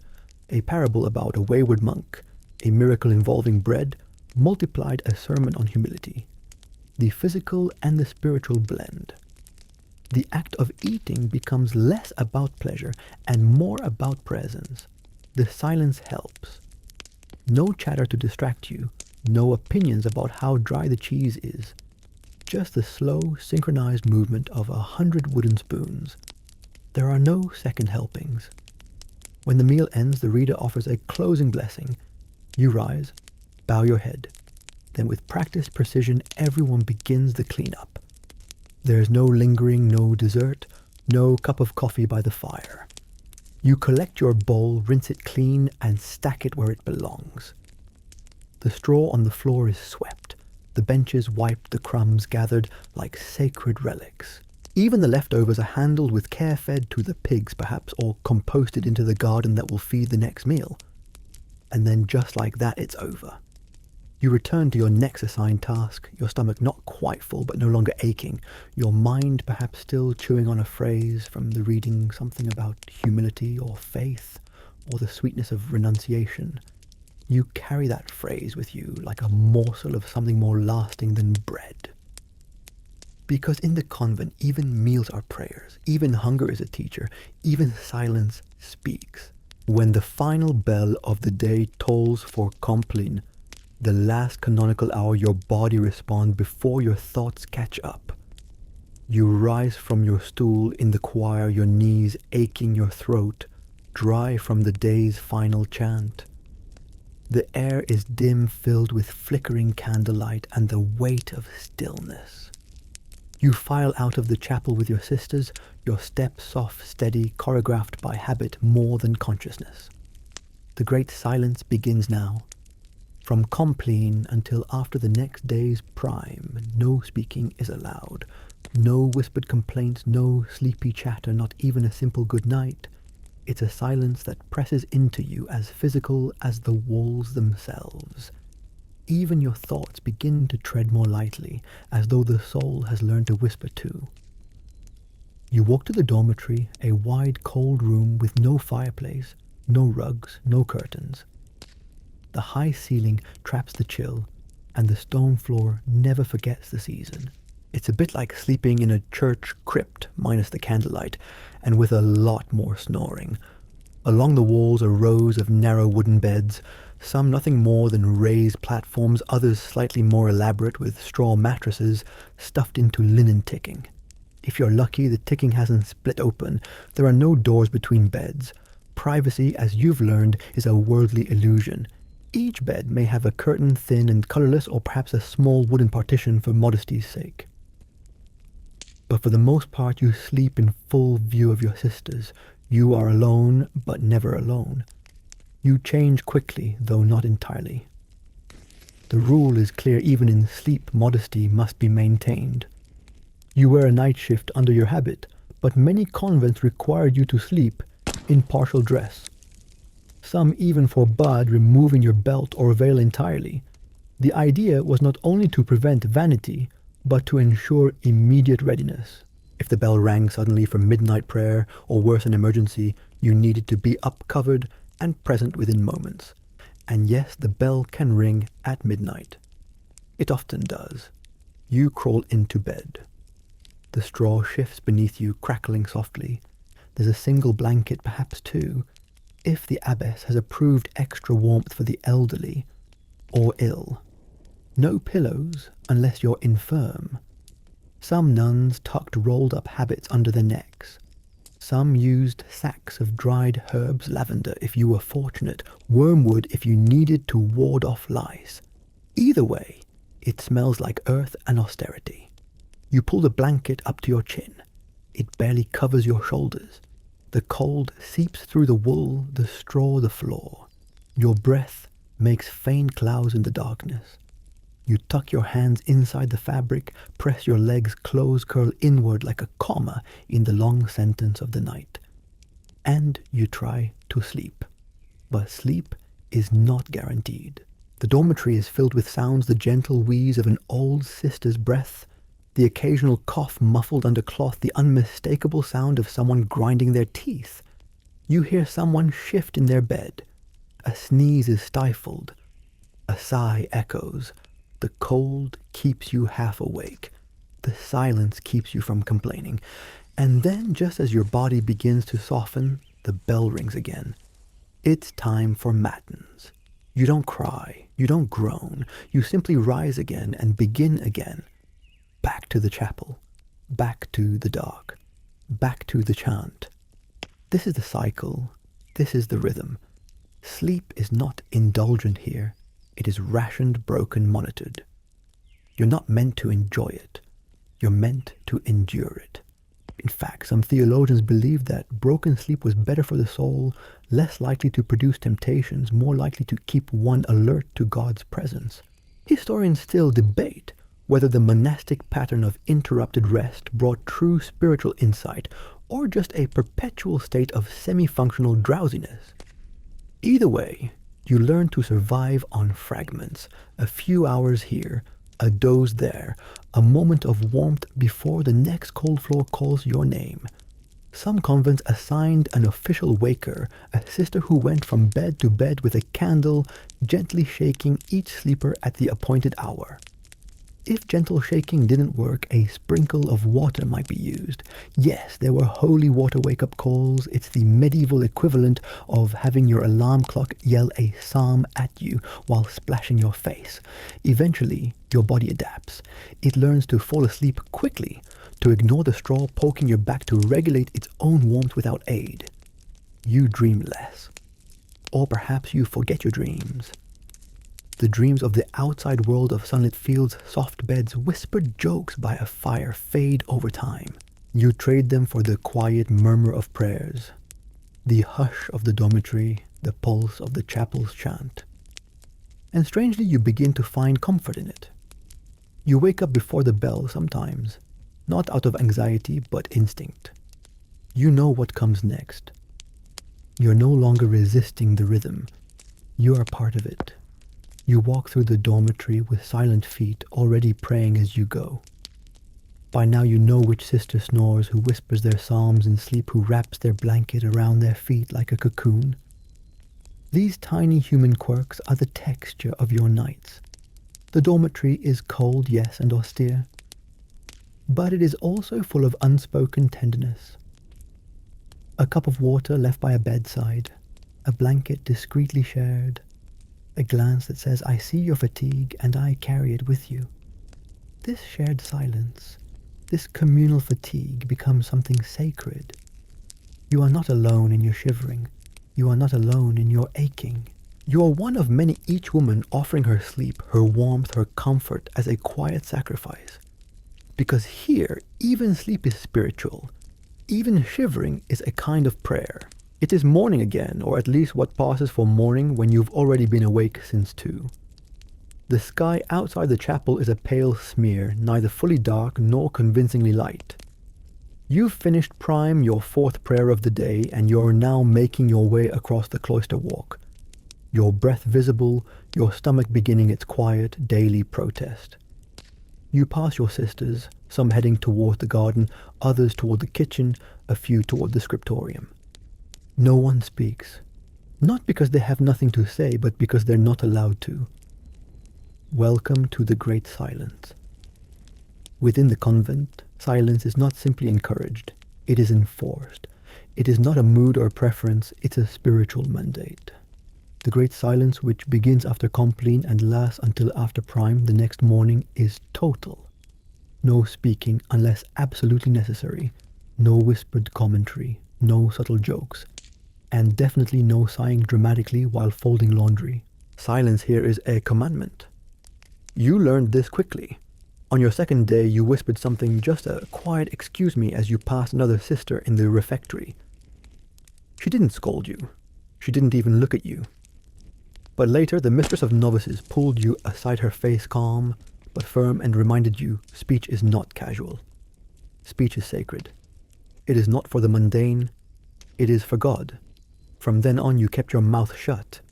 a parable about a wayward monk, a miracle involving bread, multiplied a sermon on humility. The physical and the spiritual blend. The act of eating becomes less about pleasure and more about presence. The silence helps. No chatter to distract you, no opinions about how dry the cheese is. Just the slow, synchronized movement of 100 wooden spoons. There are no second helpings. When the meal ends, the reader offers a closing blessing. You rise, bow your head. Then with practiced precision, everyone begins the cleanup. There is no lingering, no dessert, no cup of coffee by the fire. You collect your bowl, rinse it clean, and stack it where it belongs. The straw on the floor is swept, the benches wiped, the crumbs gathered like sacred relics. Even the leftovers are handled with care, fed to the pigs perhaps, or composted into the garden that will feed the next meal. And then just like that, it's over. You return to your next assigned task, your stomach not quite full but no longer aching, your mind perhaps still chewing on a phrase from the reading, something about humility or faith or the sweetness of renunciation. You carry that phrase with you like a morsel of something more lasting than bread. Because in the convent, even meals are prayers, even hunger is a teacher, even silence speaks. When the final bell of the day tolls for Compline, the last canonical hour, your body responds before your thoughts catch up. You rise from your stool in the choir, your knees aching, your throat dry from the day's final chant. The air is dim, filled with flickering candlelight and the weight of stillness. You file out of the chapel with your sisters, your steps soft, steady, choreographed by habit more than consciousness. The great silence begins now. From Compline until after the next day's prime, no speaking is allowed. No whispered complaints, no sleepy chatter, not even a simple good night. It's a silence that presses into you as physical as the walls themselves. even your thoughts begin to tread more lightly, as though the soul has learned to whisper too. You walk to the dormitory, a wide, cold room with no fireplace, no rugs, no curtains. The high ceiling traps the chill, and the stone floor never forgets the season. It's a bit like sleeping in a church crypt minus the candlelight, and with a lot more snoring. Along the walls are rows of narrow wooden beds, some nothing more than raised platforms, others slightly more elaborate with straw mattresses stuffed into linen ticking. If you're lucky, the ticking hasn't split open. There are no doors between beds. Privacy, as you've learned, is a worldly illusion. Each bed may have a curtain, thin and colorless, or perhaps a small wooden partition for modesty's sake. But for the most part, you sleep in full view of your sisters. You are alone, but never alone. You change quickly, though not entirely. The rule is clear: even in sleep, modesty must be maintained. You wear a night shift under your habit, but many convents required you to sleep in partial dress. Some even forbade removing your belt or veil entirely. The idea was not only to prevent vanity, but to ensure immediate readiness. If the bell rang suddenly for midnight prayer, or worse, an emergency, you needed to be up covered and present within moments. And yes, the bell can ring at midnight. It often does. You crawl into bed. The straw shifts beneath you, crackling softly. There's a single blanket, perhaps two, if the abbess has approved extra warmth for the elderly or ill. No pillows, unless you're infirm. Some nuns tucked rolled up habits under their necks. Some used sacks of dried herbs, lavender if you were fortunate, wormwood if you needed to ward off lice. Either way, it smells like earth and austerity. You pull the blanket up to your chin. It barely covers your shoulders. The cold seeps through the wool, the straw, the floor. Your breath makes faint clouds in the darkness. You tuck your hands inside the fabric, press your legs close, curl inward like a comma in the long sentence of the night. And you try to sleep. But sleep is not guaranteed. The dormitory is filled with sounds: the gentle wheeze of an old sister's breath, the occasional cough muffled under cloth, the unmistakable sound of someone grinding their teeth. You hear someone shift in their bed. A sneeze is stifled. A sigh echoes. The cold keeps you half awake. The silence keeps you from complaining. And then, just as your body begins to soften, the bell rings again. It's time for matins. You don't cry. You don't groan. You simply rise again and begin again. Back to the chapel, back to the dark, back to the chant. This is the cycle, this is the rhythm. Sleep is not indulgent here, it is rationed, broken, monitored. You're not meant to enjoy it, you're meant to endure it. In fact, some theologians believe that broken sleep was better for the soul, less likely to produce temptations, more likely to keep one alert to God's presence. Historians still debate whether the monastic pattern of interrupted rest brought true spiritual insight, or just a perpetual state of semi-functional drowsiness. Either way, you learn to survive on fragments, a few hours here, a doze there, a moment of warmth before the next cold floor calls your name. Some convents assigned an official waker, a sister who went from bed to bed with a candle, gently shaking each sleeper at the appointed hour. If gentle shaking didn't work, a sprinkle of water might be used. Yes, there were holy water wake-up calls. It's the medieval equivalent of having your alarm clock yell a psalm at you while splashing your face. Eventually, your body adapts. It learns to fall asleep quickly, to ignore the straw poking your back, to regulate its own warmth without aid. You dream less. Or perhaps you forget your dreams. The dreams of the outside world of sunlit fields, soft beds, whispered jokes by a fire fade over time. You trade them for the quiet murmur of prayers, the hush of the dormitory, the pulse of the chapel's chant. And strangely, you begin to find comfort in it. You wake up before the bell sometimes, not out of anxiety, but instinct. You know what comes next. You're no longer resisting the rhythm. You are part of it. You walk through the dormitory with silent feet, already praying as you go. By now you know which sister snores, who whispers their psalms in sleep, who wraps their blanket around their feet like a cocoon. These tiny human quirks are the texture of your nights. The dormitory is cold, yes, and austere, but it is also full of unspoken tenderness. A cup of water left by a bedside, a blanket discreetly shared, a glance that says, "I see your fatigue and I carry it with you." This shared silence, this communal fatigue becomes something sacred. You are not alone in your shivering. You are not alone in your aching. You are one of many, each woman offering her sleep, her warmth, her comfort as a quiet sacrifice. Because here, even sleep is spiritual. Even shivering is a kind of prayer. It is morning again, or at least what passes for morning when you've already been awake since 2. The sky outside the chapel is a pale smear, neither fully dark nor convincingly light. You've finished prime, your 4th prayer of the day, and you're now making your way across the cloister walk. Your breath visible, your stomach beginning its quiet, daily protest. You pass your sisters, some heading toward the garden, others toward the kitchen, a few toward the scriptorium. No one speaks, not because they have nothing to say, but because they're not allowed to. Welcome to the great silence. Within the convent, silence is not simply encouraged, it is enforced. It is not a mood or preference, it's a spiritual mandate. The great silence, which begins after compline and lasts until after prime the next morning, is total. No speaking unless absolutely necessary, no whispered commentary, no subtle jokes, and definitely no sighing dramatically while folding laundry. Silence here is a commandment. You learned this quickly. On your 2nd day, you whispered something, just a quiet "excuse me," as you passed another sister in the refectory. She didn't scold you. She didn't even look at you. But later, the mistress of novices pulled you aside, her face calm but firm, and reminded you speech is not casual. Speech is sacred. It is not for the mundane. It is for God. From then on, you kept your mouth shut,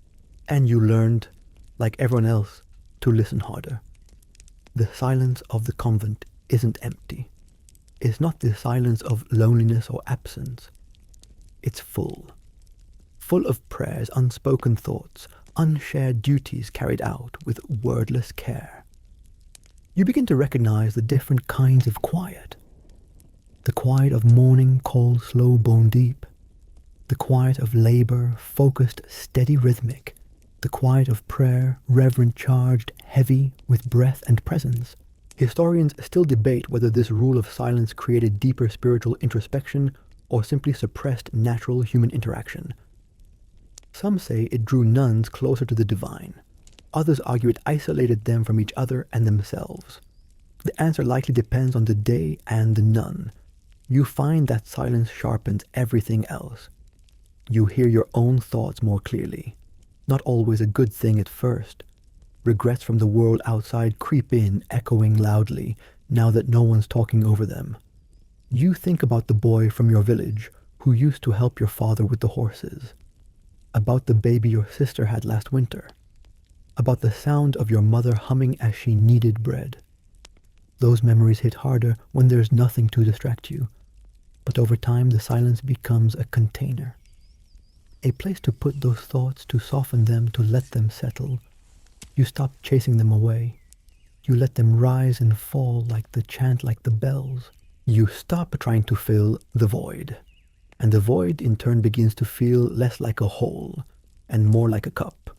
and you learned, like everyone else, to listen harder. The silence of the convent isn't empty. It's not the silence of loneliness or absence. It's full. Full of prayers, unspoken thoughts, unshared duties carried out with wordless care. You begin to recognize the different kinds of quiet. The quiet of morning, cold, slow, bone deep. The quiet of labor, focused, steady, rhythmic. The quiet of prayer, reverent, charged, heavy with breath and presence. Historians still debate whether this rule of silence created deeper spiritual introspection or simply suppressed natural human interaction. Some say it drew nuns closer to the divine. Others argue it isolated them from each other and themselves. The answer likely depends on the day and the nun. You find that silence sharpens everything else. You hear your own thoughts more clearly. Not always a good thing at first. Regrets from the world outside creep in, echoing loudly, now that no one's talking over them. You think about the boy from your village who used to help your father with the horses. About the baby your sister had last winter. About the sound of your mother humming as she kneaded bread. Those memories hit harder when there's nothing to distract you. But over time, the silence becomes a container. A place to put those thoughts, to soften them, to let them settle. You stop chasing them away. You let them rise and fall like the chant, like the bells. You stop trying to fill the void. And the void in turn begins to feel less like a hole and more like a cup.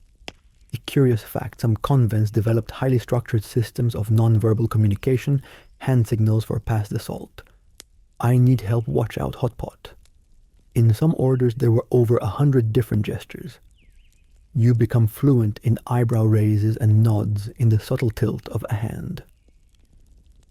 A curious fact, some convents developed highly structured systems of nonverbal communication, hand signals for pass the salt. I need help, watch out, hot pot. In some orders there were over 100 different gestures. You become fluent in eyebrow raises and nods, in the subtle tilt of a hand.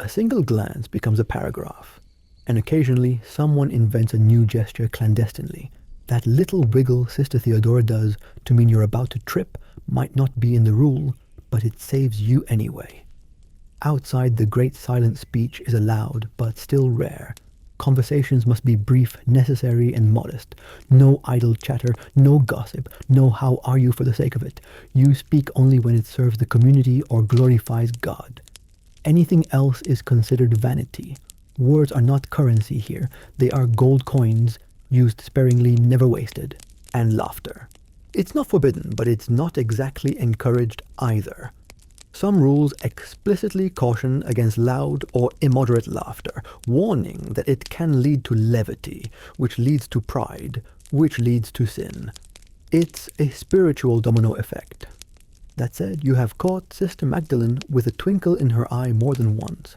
A single glance becomes a paragraph, and occasionally someone invents a new gesture clandestinely. That little wiggle Sister Theodora does to mean you're about to trip might not be in the rule, but it saves you anyway. Outside, the great silent speech is allowed, but still rare. Conversations must be brief, necessary, and modest. No idle chatter, no gossip, no how are you for the sake of it. You speak only when it serves the community or glorifies God. Anything else is considered vanity. Words are not currency here. They are gold coins, used sparingly, never wasted. And laughter. It's not forbidden, but it's not exactly encouraged either. Some rules explicitly caution against loud or immoderate laughter, warning that it can lead to levity, which leads to pride, which leads to sin. It's a spiritual domino effect. That said, you have caught Sister Magdalene with a twinkle in her eye more than once.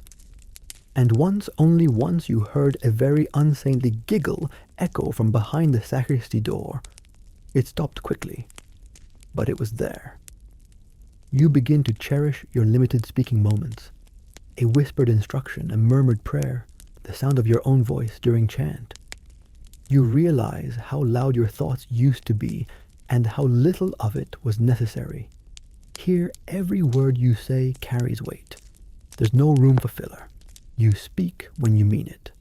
And once, only once, you heard a very unsaintly giggle echo from behind the sacristy door. It stopped quickly, but it was there. You begin to cherish your limited speaking moments. A whispered instruction, a murmured prayer, the sound of your own voice during chant. You realize how loud your thoughts used to be and how little of it was necessary. Here, every word you say carries weight. There's no room for filler. You speak when you mean it.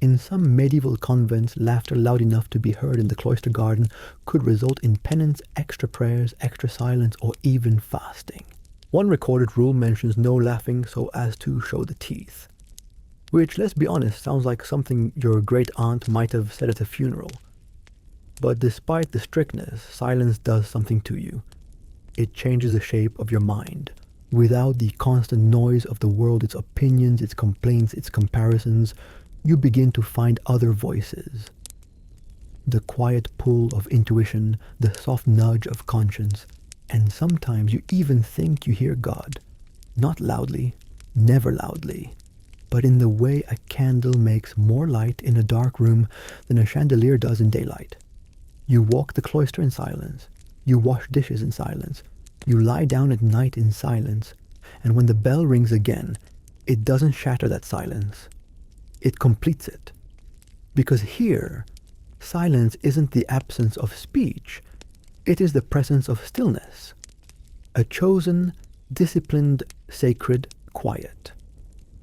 In some medieval convents, laughter loud enough to be heard in the cloister garden could result in penance, extra prayers, extra silence, or even fasting. One recorded rule mentions no laughing so as to show the teeth. Which, let's be honest, sounds like something your great aunt might have said at a funeral. But despite the strictness, silence does something to you. It changes the shape of your mind. Without the constant noise of the world, its opinions, its complaints, its comparisons, you begin to find other voices. The quiet pull of intuition, the soft nudge of conscience, and sometimes you even think you hear God. Not loudly, never loudly, but in the way a candle makes more light in a dark room than a chandelier does in daylight. You walk the cloister in silence. You wash dishes in silence. You lie down at night in silence. And when the bell rings again, it doesn't shatter that silence. It completes it. Because here, silence isn't the absence of speech. It is the presence of stillness. A chosen, disciplined, sacred quiet.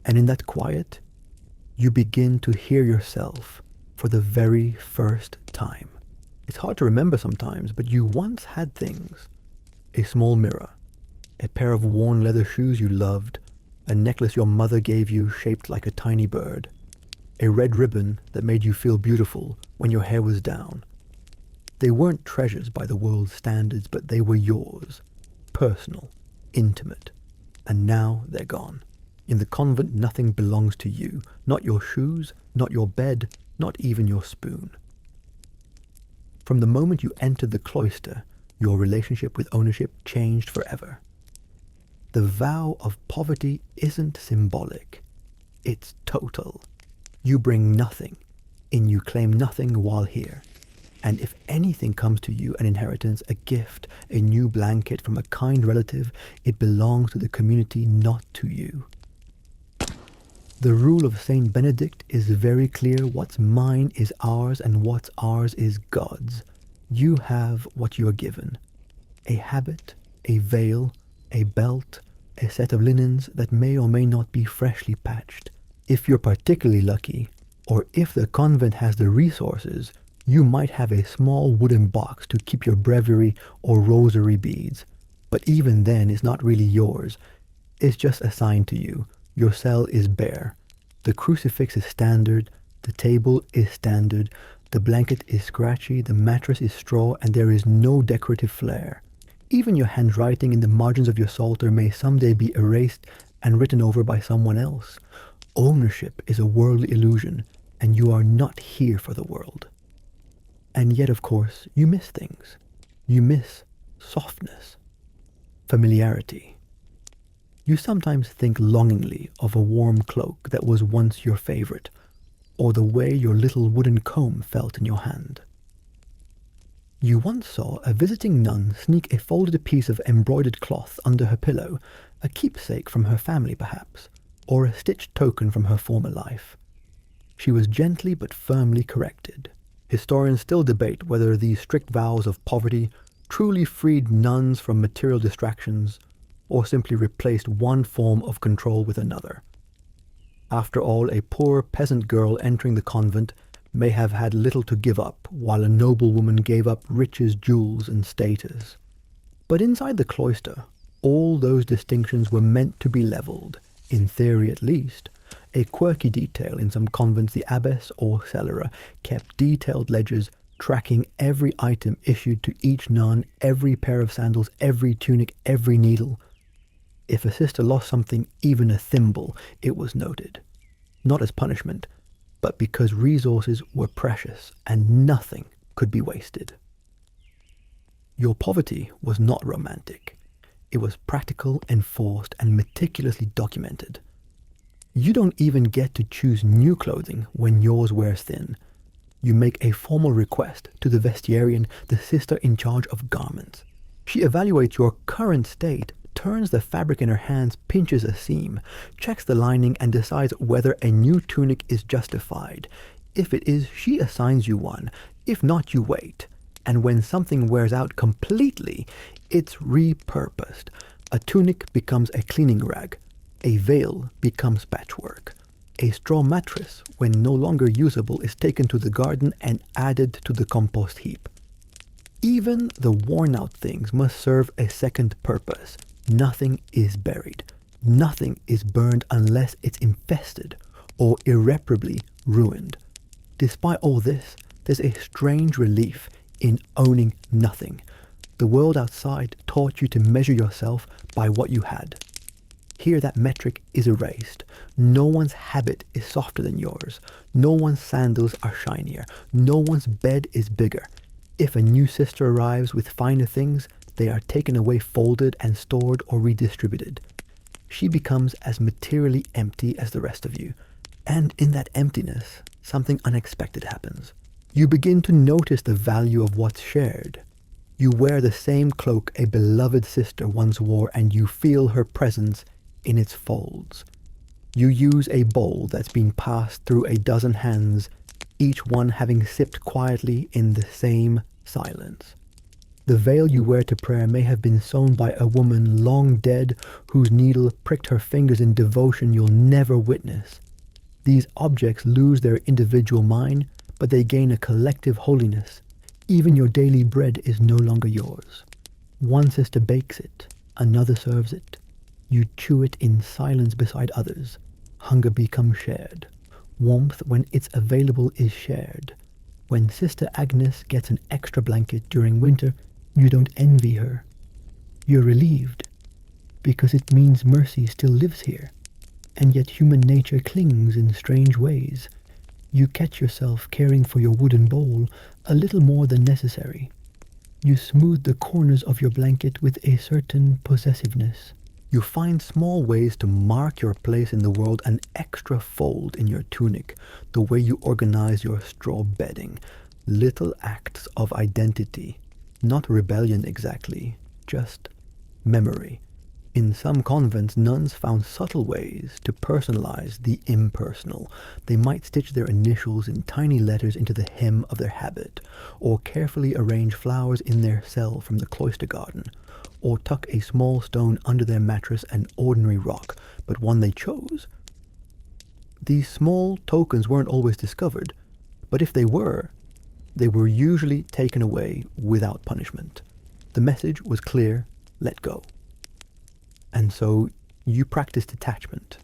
And in that quiet, you begin to hear yourself for the very first time. It's hard to remember sometimes, but you once had things. A small mirror, a pair of worn leather shoes you loved, a necklace your mother gave you shaped like a tiny bird, a red ribbon that made you feel beautiful when your hair was down. They weren't treasures by the world's standards, but they were yours, personal, intimate, and now they're gone. In the convent, nothing belongs to you, not your shoes, not your bed, not even your spoon. From the moment you entered the cloister, your relationship with ownership changed forever. The vow of poverty isn't symbolic, it's total. You bring nothing, and you claim nothing while here. And if anything comes to you, an inheritance, a gift, a new blanket from a kind relative, it belongs to the community, not to you. The rule of Saint Benedict is very clear. What's mine is ours, and what's ours is God's. You have what you are given. A habit, a veil, a belt, a set of linens that may or may not be freshly patched. If you're particularly lucky, or if the convent has the resources, you might have a small wooden box to keep your breviary or rosary beads. But even then, it's not really yours. It's just assigned to you. Your cell is bare. The crucifix is standard. The table is standard. The blanket is scratchy. The mattress is straw, and there is no decorative flair. Even your handwriting in the margins of your psalter may someday be erased and written over by someone else. Ownership is a worldly illusion, and you are not here for the world. And yet, of course, you miss things. You miss softness, familiarity. You sometimes think longingly of a warm cloak that was once your favorite, or the way your little wooden comb felt in your hand. You once saw a visiting nun sneak a folded piece of embroidered cloth under her pillow, a keepsake from her family perhaps, or a stitched token from her former life. She was gently but firmly corrected. Historians still debate whether these strict vows of poverty truly freed nuns from material distractions or simply replaced one form of control with another. After all, a poor peasant girl entering the convent may have had little to give up, while a noblewoman gave up riches, jewels, and status. But inside the cloister, all those distinctions were meant to be levelled, in theory at least. A quirky detail in some convents, the abbess or cellarer kept detailed ledgers tracking every item issued to each nun, every pair of sandals, every tunic, every needle. If a sister lost something, even a thimble, it was noted. Not as punishment, but because resources were precious and nothing could be wasted. Your poverty was not romantic. It was practical, enforced, and meticulously documented. You don't even get to choose new clothing when yours wears thin. You make a formal request to the vestiarian, the sister in charge of garments. She evaluates your current state, turns the fabric in her hands, pinches a seam, checks the lining, and decides whether a new tunic is justified. If it is, she assigns you one. If not, you wait. And when something wears out completely, it's repurposed. A tunic becomes a cleaning rag. A veil becomes patchwork. A straw mattress, when no longer usable, is taken to the garden and added to the compost heap. Even the worn-out things must serve a second purpose. Nothing is buried. Nothing is burned unless it's infested or irreparably ruined. Despite all this, there's a strange relief in owning nothing. The world outside taught you to measure yourself by what you had. Here that metric is erased. No one's habit is softer than yours. No one's sandals are shinier. No one's bed is bigger. If a new sister arrives with finer things, they are taken away, folded, and stored or redistributed. She becomes as materially empty as the rest of you. And in that emptiness, something unexpected happens. You begin to notice the value of what's shared. You wear the same cloak a beloved sister once wore, and you feel her presence in its folds. You use a bowl that's been passed through a dozen hands, each one having sipped quietly in the same silence. The veil you wear to prayer may have been sewn by a woman long dead whose needle pricked her fingers in devotion you'll never witness. These objects lose their individual mind, but they gain a collective holiness. Even your daily bread is no longer yours. One sister bakes it, another serves it. You chew it in silence beside others. Hunger becomes shared. Warmth, when it's available, is shared. When Sister Agnes gets an extra blanket during winter, you don't envy her. You're relieved, because it means mercy still lives here, and yet human nature clings in strange ways. You catch yourself caring for your wooden bowl a little more than necessary. You smooth the corners of your blanket with a certain possessiveness. You find small ways to mark your place in the world, an extra fold in your tunic, the way you organize your straw bedding. Little acts of identity, not rebellion exactly, just memory. In some convents, nuns found subtle ways to personalize the impersonal. They might stitch their initials in tiny letters into the hem of their habit, or carefully arrange flowers in their cell from the cloister garden, or tuck a small stone under their mattress, an ordinary rock, but one they chose. These small tokens weren't always discovered, but if they were usually taken away without punishment. The message was clear: let go. And so you practice detachment.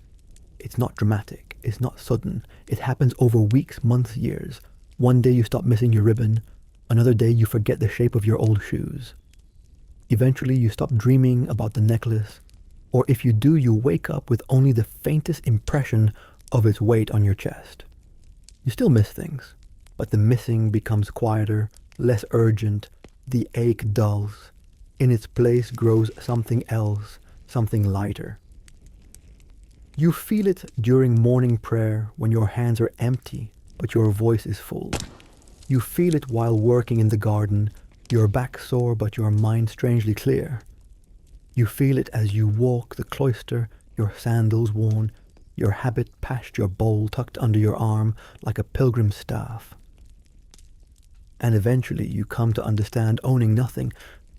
It's not dramatic, it's not sudden. It happens over weeks, months, years. One day you stop missing your ribbon, another day you forget the shape of your old shoes. Eventually you stop dreaming about the necklace, or if you do, you wake up with only the faintest impression of its weight on your chest. You still miss things, but the missing becomes quieter, less urgent, the ache dulls. In its place grows something else, something lighter. You feel it during morning prayer when your hands are empty, but your voice is full. You feel it while working in the garden, your back sore but your mind strangely clear. You feel it as you walk the cloister, your sandals worn, your habit patched, your bowl tucked under your arm like a pilgrim's staff. And eventually you come to understand owning nothing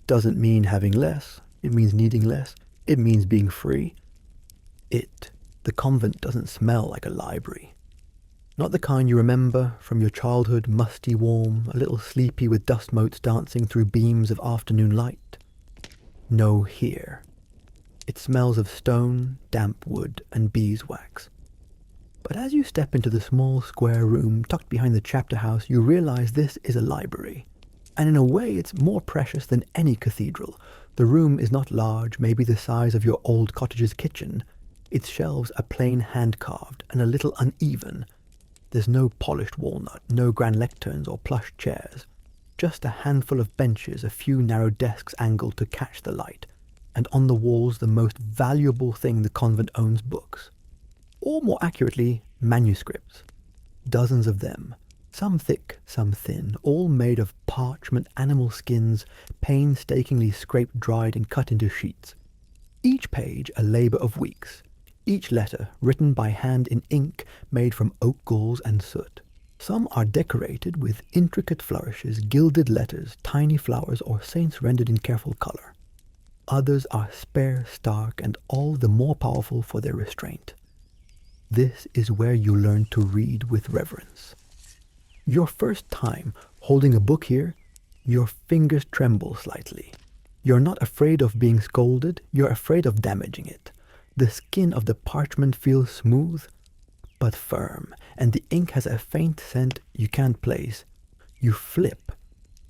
doesn't mean having less. It means needing less. It means being free. The the convent doesn't smell like a library. Not the kind you remember from your childhood, musty warm, a little sleepy with dust motes dancing through beams of afternoon light. No, here. It smells of stone, damp wood, and beeswax. But as you step into the small square room tucked behind the chapter house, you realize this is a library. And in a way, it's more precious than any cathedral. The room is not large, maybe the size of your old cottage's kitchen. Its shelves are plain hand-carved and a little uneven. There's no polished walnut, no grand lecterns or plush chairs. Just a handful of benches, a few narrow desks angled to catch the light. And on the walls, the most valuable thing the convent owns, books. Or more accurately, manuscripts. Dozens of them. Some thick, some thin, all made of parchment animal skins, painstakingly scraped, dried, and cut into sheets. Each page a labor of weeks. Each letter written by hand in ink made from oak galls and soot. Some are decorated with intricate flourishes, gilded letters, tiny flowers, or saints rendered in careful color. Others are spare, stark, and all the more powerful for their restraint. This is where you learn to read with reverence. Your first time holding a book here, your fingers tremble slightly. You're not afraid of being scolded, you're afraid of damaging it. The skin of the parchment feels smooth, but firm, and the ink has a faint scent you can't place. You flip,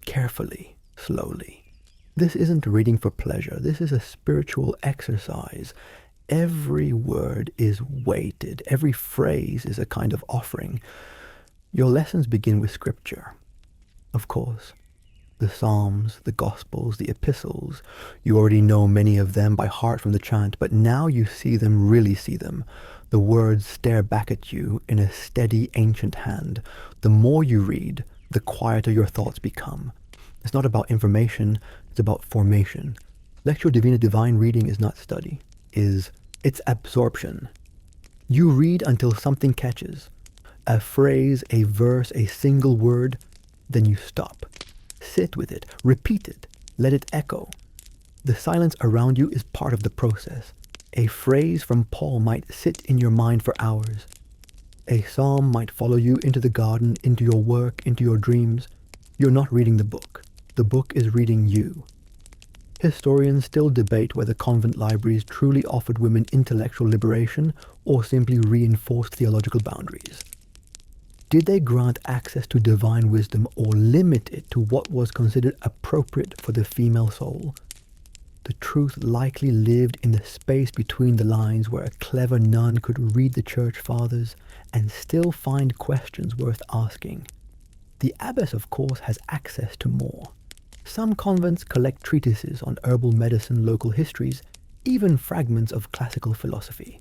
carefully, slowly. This isn't reading for pleasure, this is a spiritual exercise. Every word is weighted, every phrase is a kind of offering. Your lessons begin with scripture. Of course, the Psalms, the Gospels, the Epistles. You already know many of them by heart from the chant, but now you see them, really see them. The words stare back at you in a steady ancient hand. The more you read, the quieter your thoughts become. It's not about information, it's about formation. Lectio Divina divine reading is not study, it's absorption. You read until something catches. A phrase, a verse, a single word, then you stop. Sit with it, repeat it, let it echo. The silence around you is part of the process. A phrase from Paul might sit in your mind for hours. A psalm might follow you into the garden, into your work, into your dreams. You're not reading the book is reading you. Historians still debate whether convent libraries truly offered women intellectual liberation or simply reinforced theological boundaries. Did they grant access to divine wisdom or limit it to what was considered appropriate for the female soul? The truth likely lived in the space between the lines where a clever nun could read the church fathers and still find questions worth asking. The abbess, of course, has access to more. Some convents collect treatises on herbal medicine, local histories, even fragments of classical philosophy.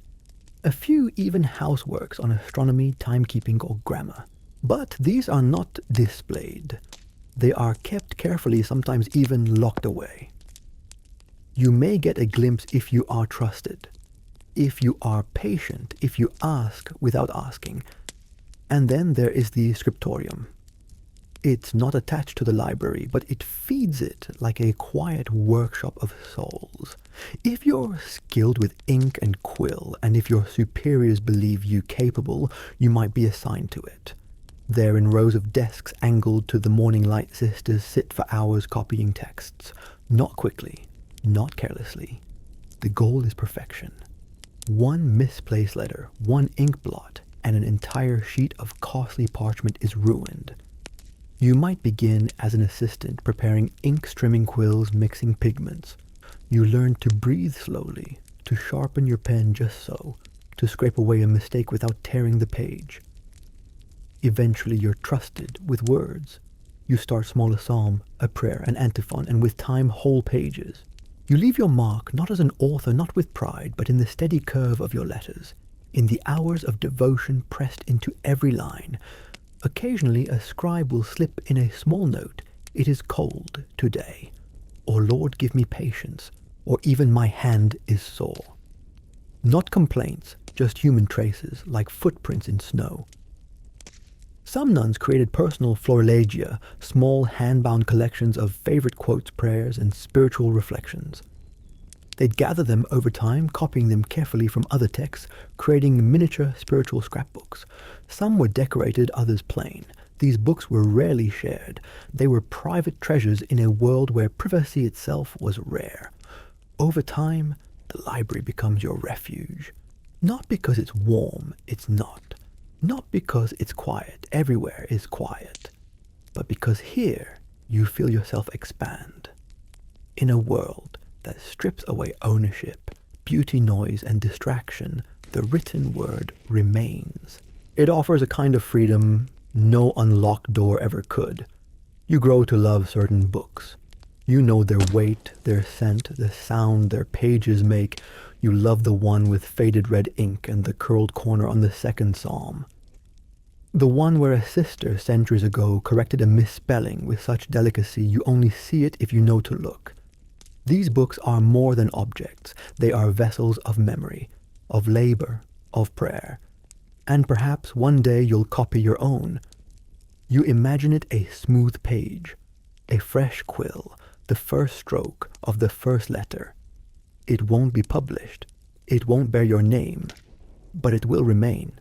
A few even houseworks on astronomy, timekeeping, or grammar. But these are not displayed. They are kept carefully, sometimes even locked away. You may get a glimpse if you are trusted, if you are patient, if you ask without asking. And then there is the scriptorium. It's not attached to the library, but it feeds it like a quiet workshop of souls. If you're skilled with ink and quill, and if your superiors believe you capable, you might be assigned to it. There in rows of desks angled to the morning light, sisters sit for hours copying texts. Not quickly, not carelessly. The goal is perfection. One misplaced letter, one ink blot, and an entire sheet of costly parchment is ruined. You might begin as an assistant, preparing ink, trimming quills, mixing pigments. You learn to breathe slowly, to sharpen your pen just so, to scrape away a mistake without tearing the page. Eventually you're trusted with words. You start small, a psalm, a prayer, an antiphon, and with time whole pages. You leave your mark not as an author, not with pride, but in the steady curve of your letters, in the hours of devotion pressed into every line. Occasionally a scribe will slip in a small note, "It is cold today," or "Lord, give me patience," or even "My hand is sore." Not complaints, just human traces, like footprints in snow. Some nuns created personal florilegia, small hand-bound collections of favorite quotes, prayers, and spiritual reflections. They'd gather them over time, copying them carefully from other texts, creating miniature spiritual scrapbooks. Some were decorated, others plain. These books were rarely shared. They were private treasures in a world where privacy itself was rare. Over time, the library becomes your refuge. Not because it's warm, it's not. Not because it's quiet, everywhere is quiet. But because here, you feel yourself expand. In a world that strips away ownership, beauty, noise, and distraction, the written word remains. It offers a kind of freedom no unlocked door ever could. You grow to love certain books. You know their weight, their scent, the sound their pages make. You love the one with faded red ink and the curled corner on the second psalm. The one where a sister centuries ago corrected a misspelling with such delicacy you only see it if you know to look. These books are more than objects. They are vessels of memory, of labor, of prayer. And perhaps one day you'll copy your own. You imagine it a smooth page, a fresh quill, the first stroke of the first letter. It won't be published. It won't bear your name, but it will remain.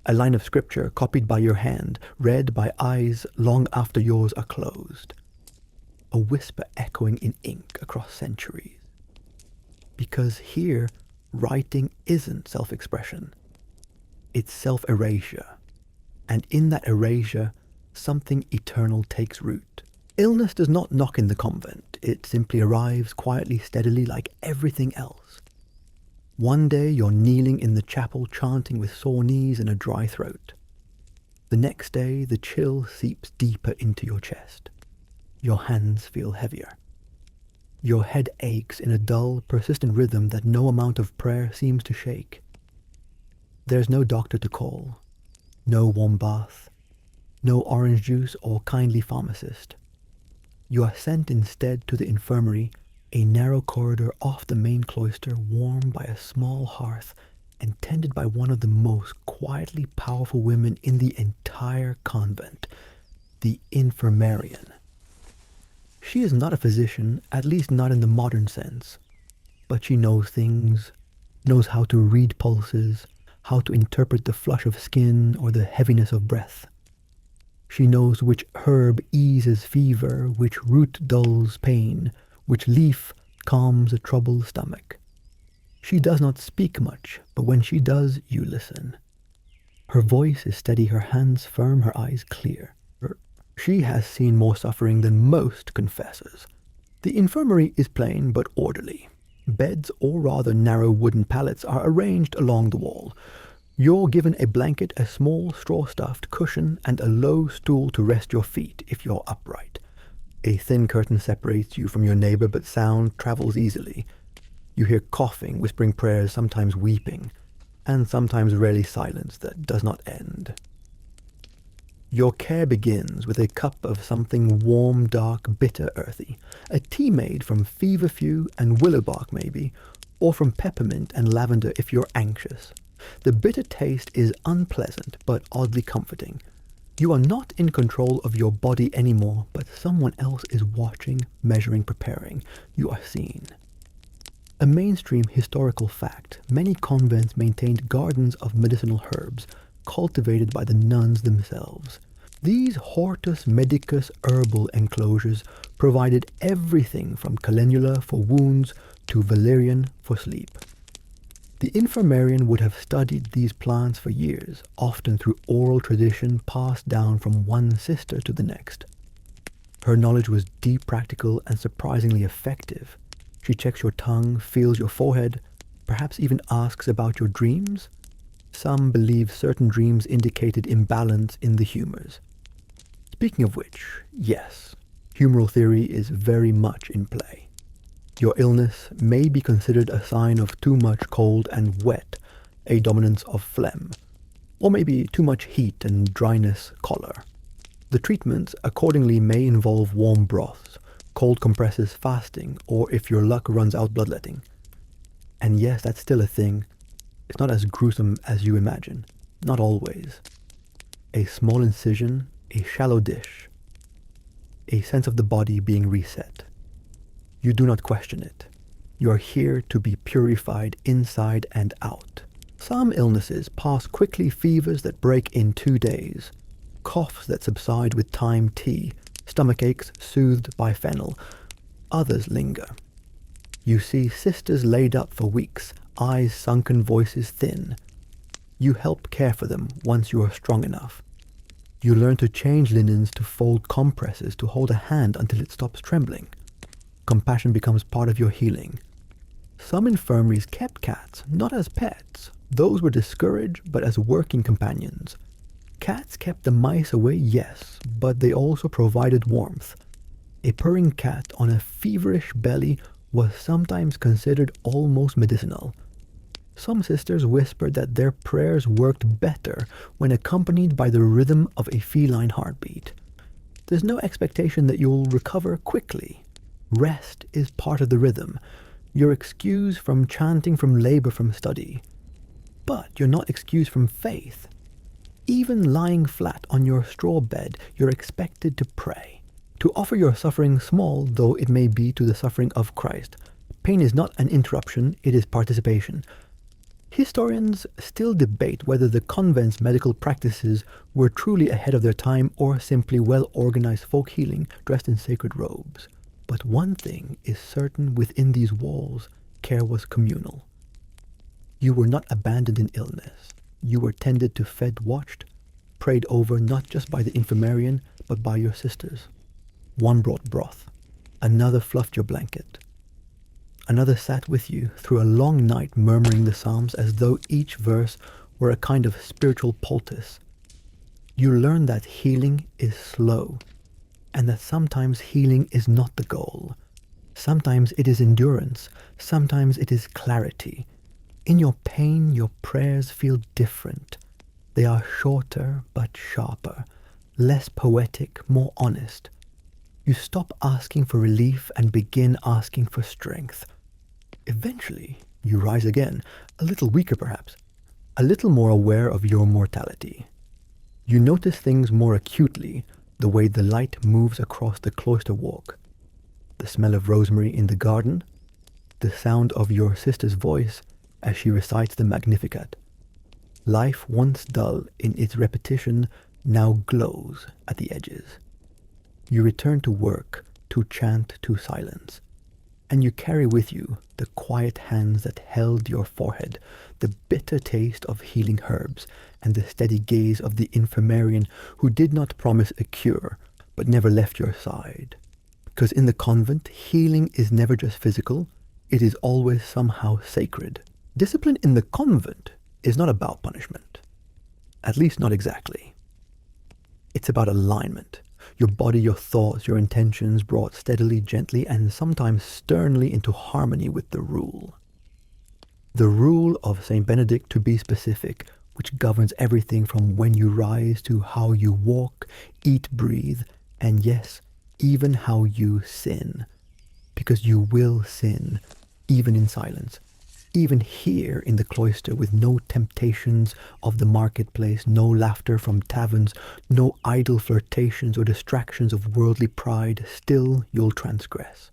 A line of scripture copied by your hand, read by eyes long after yours are closed. A whisper echoing in ink across centuries. Because here, writing isn't self-expression. It's self-erasure. And in that erasure, something eternal takes root. Illness does not knock in the convent. It simply arrives quietly, steadily, like everything else. One day you're kneeling in the chapel chanting with sore knees and a dry throat. The next day the chill seeps deeper into your chest. Your hands feel heavier. Your head aches in a dull, persistent rhythm that no amount of prayer seems to shake. There's no doctor to call, no warm bath, no orange juice or kindly pharmacist. You are sent instead to the infirmary, a narrow corridor off the main cloister, warmed by a small hearth and tended by one of the most quietly powerful women in the entire convent, the infirmarian. She is not a physician, at least not in the modern sense, but she knows things, knows how to read pulses, how to interpret the flush of skin or the heaviness of breath. She knows which herb eases fever, which root dulls pain, which leaf calms a troubled stomach. She does not speak much, but when she does, you listen. Her voice is steady, her hands firm, her eyes clear. She has seen more suffering than most confessors. The infirmary is plain but orderly. Beds, or rather narrow wooden pallets, are arranged along the wall. You're given a blanket, a small straw-stuffed cushion, and a low stool to rest your feet if you're upright. A thin curtain separates you from your neighbor, but sound travels easily. You hear coughing, whispering prayers, sometimes weeping, and sometimes rarely silence that does not end. Your care begins with a cup of something warm, dark, bitter, earthy. A tea made from feverfew and willow bark maybe, or from peppermint and lavender if you're anxious. The bitter taste is unpleasant but oddly comforting. You are not in control of your body anymore, but someone else is watching, measuring, preparing. You are seen. A mainstream historical fact, many convents maintained gardens of medicinal herbs, cultivated by the nuns themselves. These hortus medicus herbal enclosures provided everything from calendula for wounds to valerian for sleep. The infirmarian would have studied these plants for years, often through oral tradition passed down from one sister to the next. Her knowledge was deep, practical, and surprisingly effective. She checks your tongue, feels your forehead, perhaps even asks about your dreams. Some believe certain dreams indicated imbalance in the humors. Speaking of which, yes, humoral theory is very much in play. Your illness may be considered a sign of too much cold and wet, a dominance of phlegm, or maybe too much heat and dryness, choler. The treatments accordingly may involve warm broths, cold compresses, fasting, or if your luck runs out, bloodletting. And yes, that's still a thing. It's not as gruesome as you imagine. Not always. A small incision, a shallow dish. A sense of the body being reset. You do not question it. You're here to be purified inside and out. Some illnesses pass quickly, fevers that break in 2 days, coughs that subside with thyme tea, stomach aches soothed by fennel. Others linger. You see sisters laid up for weeks, eyes sunken, voices thin. You help care for them once you are strong enough. You learn to change linens, to fold compresses, to hold a hand until it stops trembling. Compassion becomes part of your healing. Some infirmaries kept cats, not as pets. Those were discouraged, but as working companions. Cats kept the mice away, yes, but they also provided warmth. A purring cat on a feverish belly was sometimes considered almost medicinal. Some sisters whispered that their prayers worked better when accompanied by the rhythm of a feline heartbeat. There's no expectation that you'll recover quickly. Rest is part of the rhythm. You're excused from chanting, from labor, from study. But you're not excused from faith. Even lying flat on your straw bed, you're expected to pray, to offer your suffering small though it may be to the suffering of Christ. Pain is not an interruption, it is participation. Historians still debate whether the convent's medical practices were truly ahead of their time or simply well-organized folk healing dressed in sacred robes. But one thing is certain: within these walls, care was communal. You were not abandoned in illness. You were tended to, fed, watched, prayed over not just by the infirmarian, but by your sisters. One brought broth. Another fluffed your blanket. Another sat with you through a long night murmuring the Psalms as though each verse were a kind of spiritual poultice. You learn that healing is slow, and that sometimes healing is not the goal. Sometimes it is endurance, sometimes it is clarity. In your pain, your prayers feel different. They are shorter but sharper, less poetic, more honest. You stop asking for relief and begin asking for strength. Eventually, you rise again, a little weaker perhaps, a little more aware of your mortality. You notice things more acutely, the way the light moves across the cloister walk, the smell of rosemary in the garden, the sound of your sister's voice as she recites the Magnificat. Life, once dull in its repetition, now glows at the edges. You return to work, to chant, to silence. And you carry with you the quiet hands that held your forehead, the bitter taste of healing herbs, and the steady gaze of the infirmarian who did not promise a cure, but never left your side. Because in the convent, healing is never just physical, it is always somehow sacred. Discipline in the convent is not about punishment. At least not exactly. It's about alignment. Your body, your thoughts, your intentions brought steadily, gently, and sometimes sternly into harmony with the rule. The rule of Saint Benedict, to be specific, which governs everything from when you rise to how you walk, eat, breathe, and yes, even how you sin. Because you will sin, even in silence. Even here in the cloister, with no temptations of the marketplace, no laughter from taverns, no idle flirtations or distractions of worldly pride, still you'll transgress.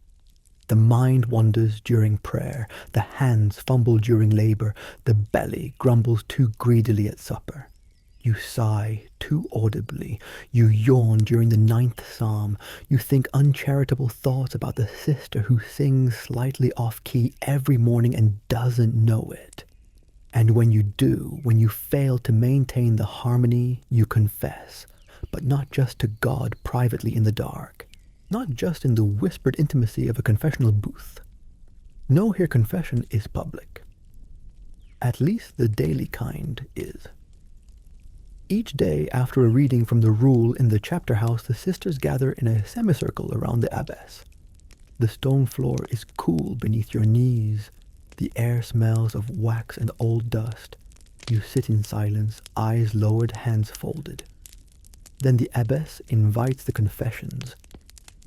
The mind wanders during prayer, the hands fumble during labor, the belly grumbles too greedily at supper. You sigh too audibly, you yawn during the 9th psalm, you think uncharitable thoughts about the sister who sings slightly off-key every morning and doesn't know it. And when you do, when you fail to maintain the harmony, you confess, but not just to God privately in the dark, not just in the whispered intimacy of a confessional booth. No, here confession is public. At least the daily kind is. Each day after a reading from the rule in the chapter house, the sisters gather in a semicircle around the abbess. The stone floor is cool beneath your knees. The air smells of wax and old dust. You sit in silence, eyes lowered, hands folded. Then the abbess invites the confessions.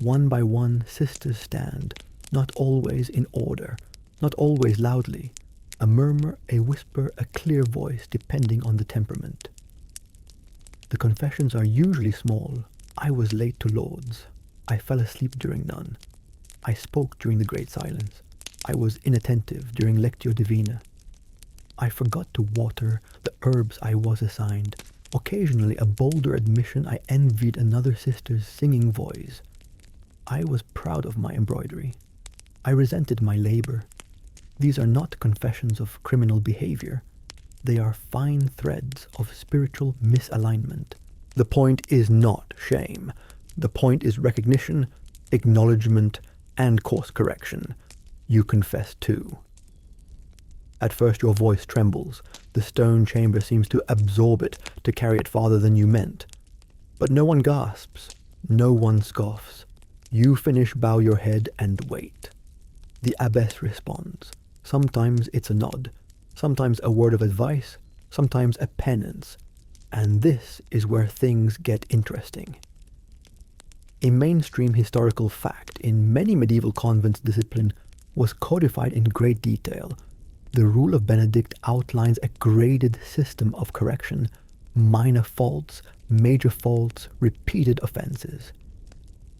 One by one, sisters stand, not always in order, not always loudly. A murmur, a whisper, a clear voice, depending on the temperament. The confessions are usually small. I was late to Lord's. I fell asleep during none. I spoke during the great silence. I was inattentive during Lectio Divina. I forgot to water the herbs I was assigned. Occasionally, a bolder admission, I envied another sister's singing voice. I was proud of my embroidery. I resented my labor. These are not confessions of criminal behavior. They are fine threads of spiritual misalignment. The point is not shame. The point is recognition, acknowledgement, and course correction. You confess too. At first your voice trembles. The stone chamber seems to absorb it, to carry it farther than you meant. But no one gasps. No one scoffs. You finish, bow your head, and wait. The abbess responds. Sometimes it's a nod, sometimes a word of advice, sometimes a penance. And this is where things get interesting. A mainstream historical fact in many medieval convents discipline was codified in great detail. The Rule of Benedict outlines a graded system of correction: minor faults, major faults, repeated offenses,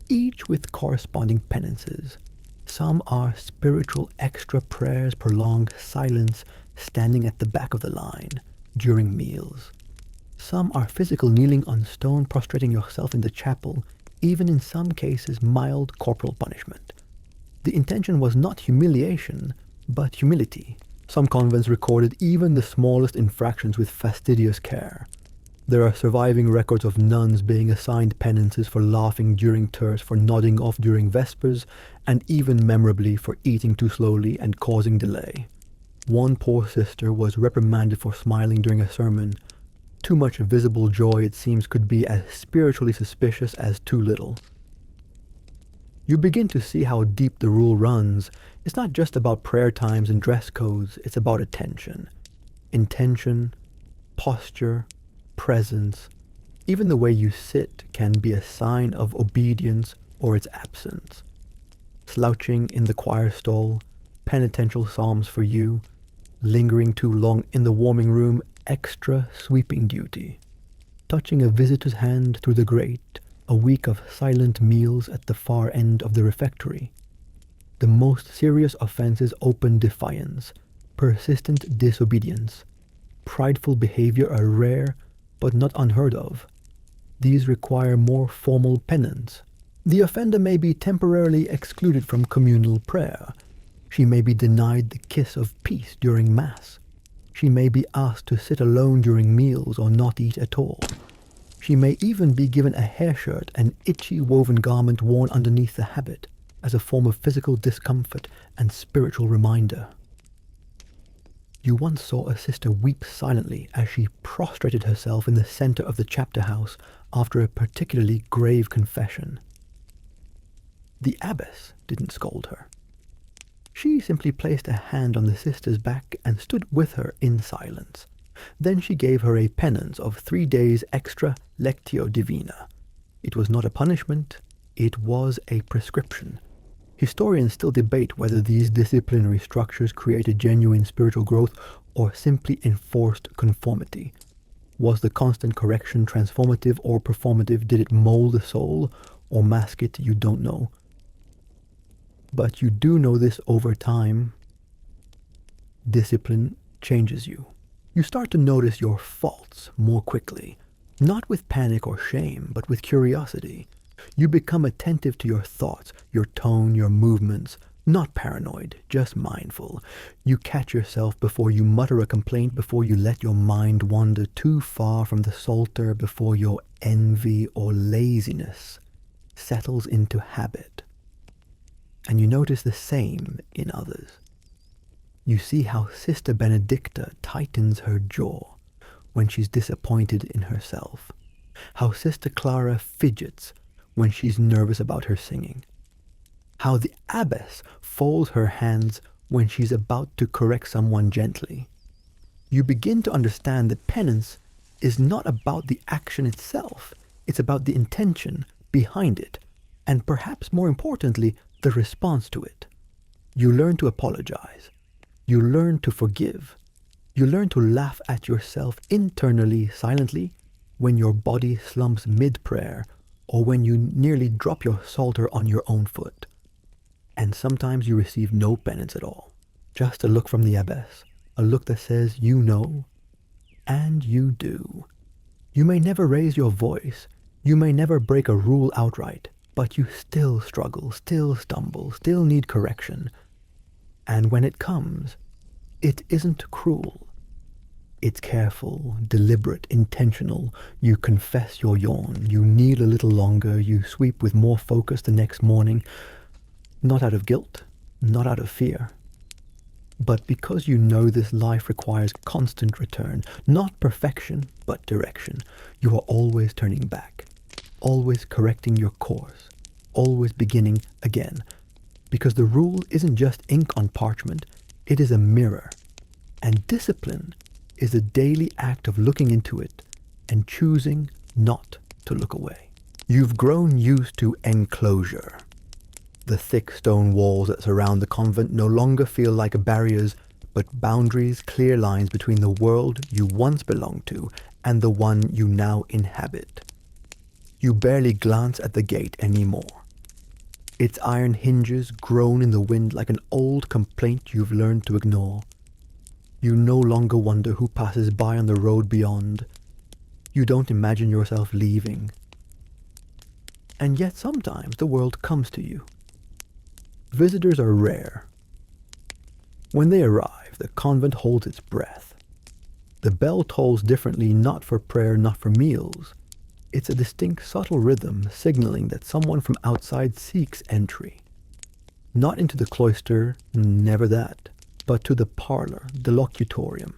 each with corresponding penances. Some are spiritual extra prayers, prolonged silence, standing at the back of the line during meals. Some are physical kneeling on stone, prostrating yourself in the chapel, even in some cases mild corporal punishment. The intention was not humiliation, but humility. Some convents recorded even the smallest infractions with fastidious care. There are surviving records of nuns being assigned penances for laughing during terce, for nodding off during vespers, and even memorably for eating too slowly and causing delay. One poor sister was reprimanded for smiling during a sermon. Too much visible joy, it seems, could be as spiritually suspicious as too little. You begin to see how deep the rule runs. It's not just about prayer times and dress codes, it's about attention. Intention, posture, presence. Even the way you sit can be a sign of obedience or its absence. Slouching in the choir stall, penitential psalms for you. Lingering too long in the warming room, extra sweeping duty. Touching a visitor's hand through the grate, a week of silent meals at the far end of the refectory. The most serious offenses: open defiance, persistent disobedience. Prideful behavior are rare, but not unheard of. These require more formal penance. The offender may be temporarily excluded from communal prayer. She may be denied the kiss of peace during Mass. She may be asked to sit alone during meals or not eat at all. She may even be given a hair shirt, an itchy woven garment worn underneath the habit, as a form of physical discomfort and spiritual reminder. You once saw a sister weep silently as she prostrated herself in the center of the chapter house after a particularly grave confession. The abbess didn't scold her. She simply placed a hand on the sister's back and stood with her in silence. Then she gave her a penance of 3 days extra Lectio Divina. It was not a punishment, it was a prescription. Historians still debate whether these disciplinary structures created genuine spiritual growth or simply enforced conformity. Was the constant correction transformative or performative? Did it mold the soul or mask it? You don't know. But you do know this: over time, discipline changes you. You start to notice your faults more quickly, not with panic or shame, but with curiosity. You become attentive to your thoughts, your tone, your movements, not paranoid, just mindful. You catch yourself before you mutter a complaint, before you let your mind wander too far from the Psalter, before your envy or laziness settles into habit. And you notice the same in others. You see how Sister Benedicta tightens her jaw when she's disappointed in herself, how Sister Clara fidgets when she's nervous about her singing, how the abbess folds her hands when she's about to correct someone gently. You begin to understand that penance is not about the action itself, it's about the intention behind it, and perhaps more importantly, the response to it. You learn to apologize. You learn to forgive. You learn to laugh at yourself internally, silently, when your body slumps mid-prayer, or when you nearly drop your psalter on your own foot. And sometimes you receive no penance at all. Just a look from the abbess, a look that says you know, and you do. You may never raise your voice, you may never break a rule outright, but you still struggle, still stumble, still need correction. And when it comes, it isn't cruel. It's careful, deliberate, intentional. You confess your yawn, you kneel a little longer, you sweep with more focus the next morning, not out of guilt, not out of fear, but because you know this life requires constant return, not perfection, but direction. You are always turning back, always correcting your course, always beginning again, because the rule isn't just ink on parchment, it is a mirror, and discipline is a daily act of looking into it and choosing not to look away. You've grown used to enclosure. The thick stone walls that surround the convent no longer feel like barriers, but boundaries, clear lines between the world you once belonged to and the one you now inhabit. You barely glance at the gate anymore. Its iron hinges groan in the wind like an old complaint you've learned to ignore. You no longer wonder who passes by on the road beyond. You don't imagine yourself leaving. And yet sometimes the world comes to you. Visitors are rare. When they arrive, the convent holds its breath. The bell tolls differently, not for prayer, not for meals. It's a distinct, subtle rhythm signaling that someone from outside seeks entry. Not into the cloister, never that, but to the parlor, the locutorium.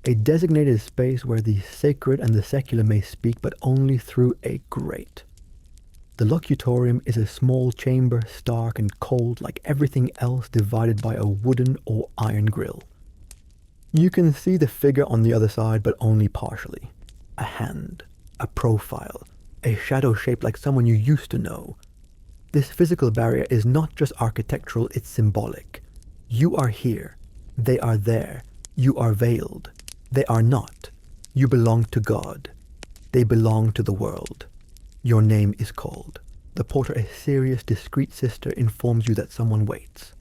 A designated space where the sacred and the secular may speak, but only through a grate. The locutorium is a small chamber, stark and cold like everything else, divided by a wooden or iron grill. You can see the figure on the other side, but only partially. A hand, a profile, a shadow shaped like someone you used to know. This physical barrier is not just architectural, it's symbolic. You are here, they are there, you are veiled, they are not. You belong to God, they belong to the world. Your name is called. The porter, a serious, discreet sister, informs you that someone waits.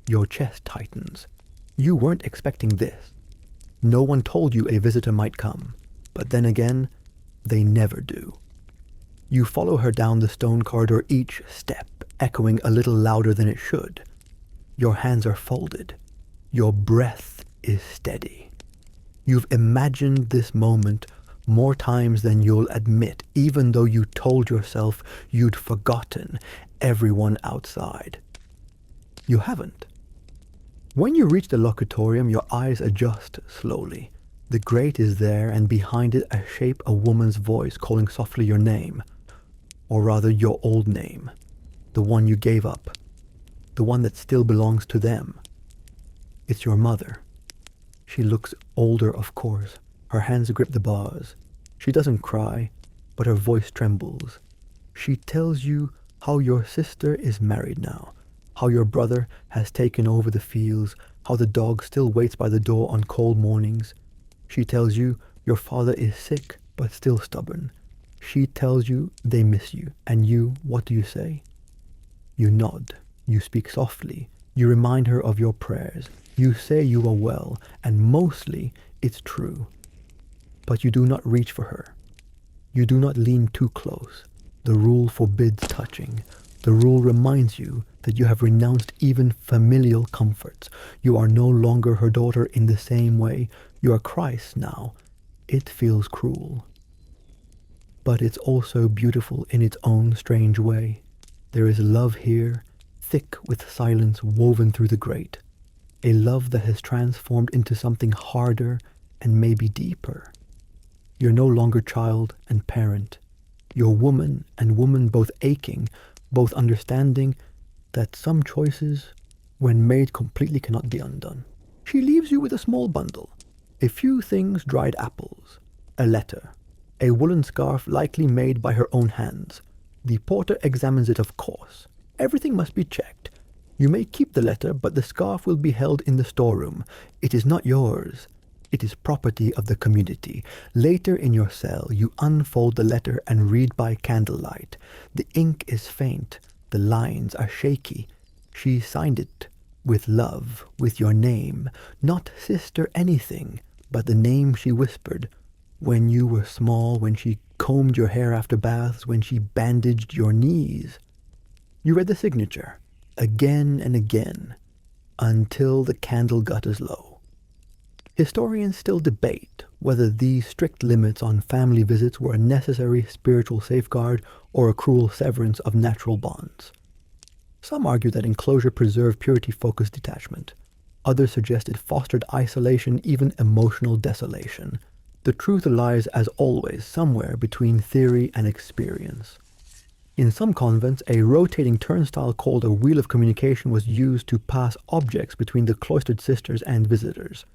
Your chest tightens. You weren't expecting this. No one told you a visitor might come, but then again, they never do. You follow her down the stone corridor, each step echoing a little louder than it should. Your hands are folded. Your breath is steady. You've imagined this moment more times than you'll admit, even though you told yourself you'd forgotten everyone outside. You haven't. When you reach the locutorium, your eyes adjust slowly. The grate is there, and behind it a shape, a woman's voice calling softly your name. Or rather, your old name. The one you gave up. The one that still belongs to them. It's your mother. She looks older, of course. Her hands grip the bars. She doesn't cry, but her voice trembles. She tells you how your sister is married now, how your brother has taken over the fields, how the dog still waits by the door on cold mornings. She tells you your father is sick, but still stubborn. She tells you they miss you, and you, what do you say? You nod, you speak softly, you remind her of your prayers, you say you are well, and mostly it's true. But you do not reach for her. You do not lean too close. The rule forbids touching. The rule reminds you that you have renounced even familial comforts. You are no longer her daughter in the same way. You are Christ now. It feels cruel. But it's also beautiful in its own strange way. There is love here, thick with silence woven through the grate. A love that has transformed into something harder and maybe deeper. You're no longer child and parent. You're woman and woman, both aching, both understanding that some choices, when made completely, cannot be undone. She leaves you with a small bundle, a few things, dried apples, a letter, a woolen scarf likely made by her own hands. The porter examines it, of course. Everything must be checked. You may keep the letter, but the scarf will be held in the storeroom. It is not yours. It is property of the community. Later in your cell, you unfold the letter and read by candlelight. The ink is faint, The lines are shaky. She signed it with love, with your name, not Sister anything, but the name she whispered when you were small, when she combed your hair after baths, when she bandaged your knees. You read the signature again and again until the candle gutters low. Historians still debate whether these strict limits on family visits were a necessary spiritual safeguard or a cruel severance of natural bonds. Some argue that enclosure preserved purity-focused detachment. Others suggest it fostered isolation, even emotional desolation. The truth lies, as always, somewhere between theory and experience. In some convents, a rotating turnstile called a wheel of communication was used to pass objects between the cloistered sisters and visitors.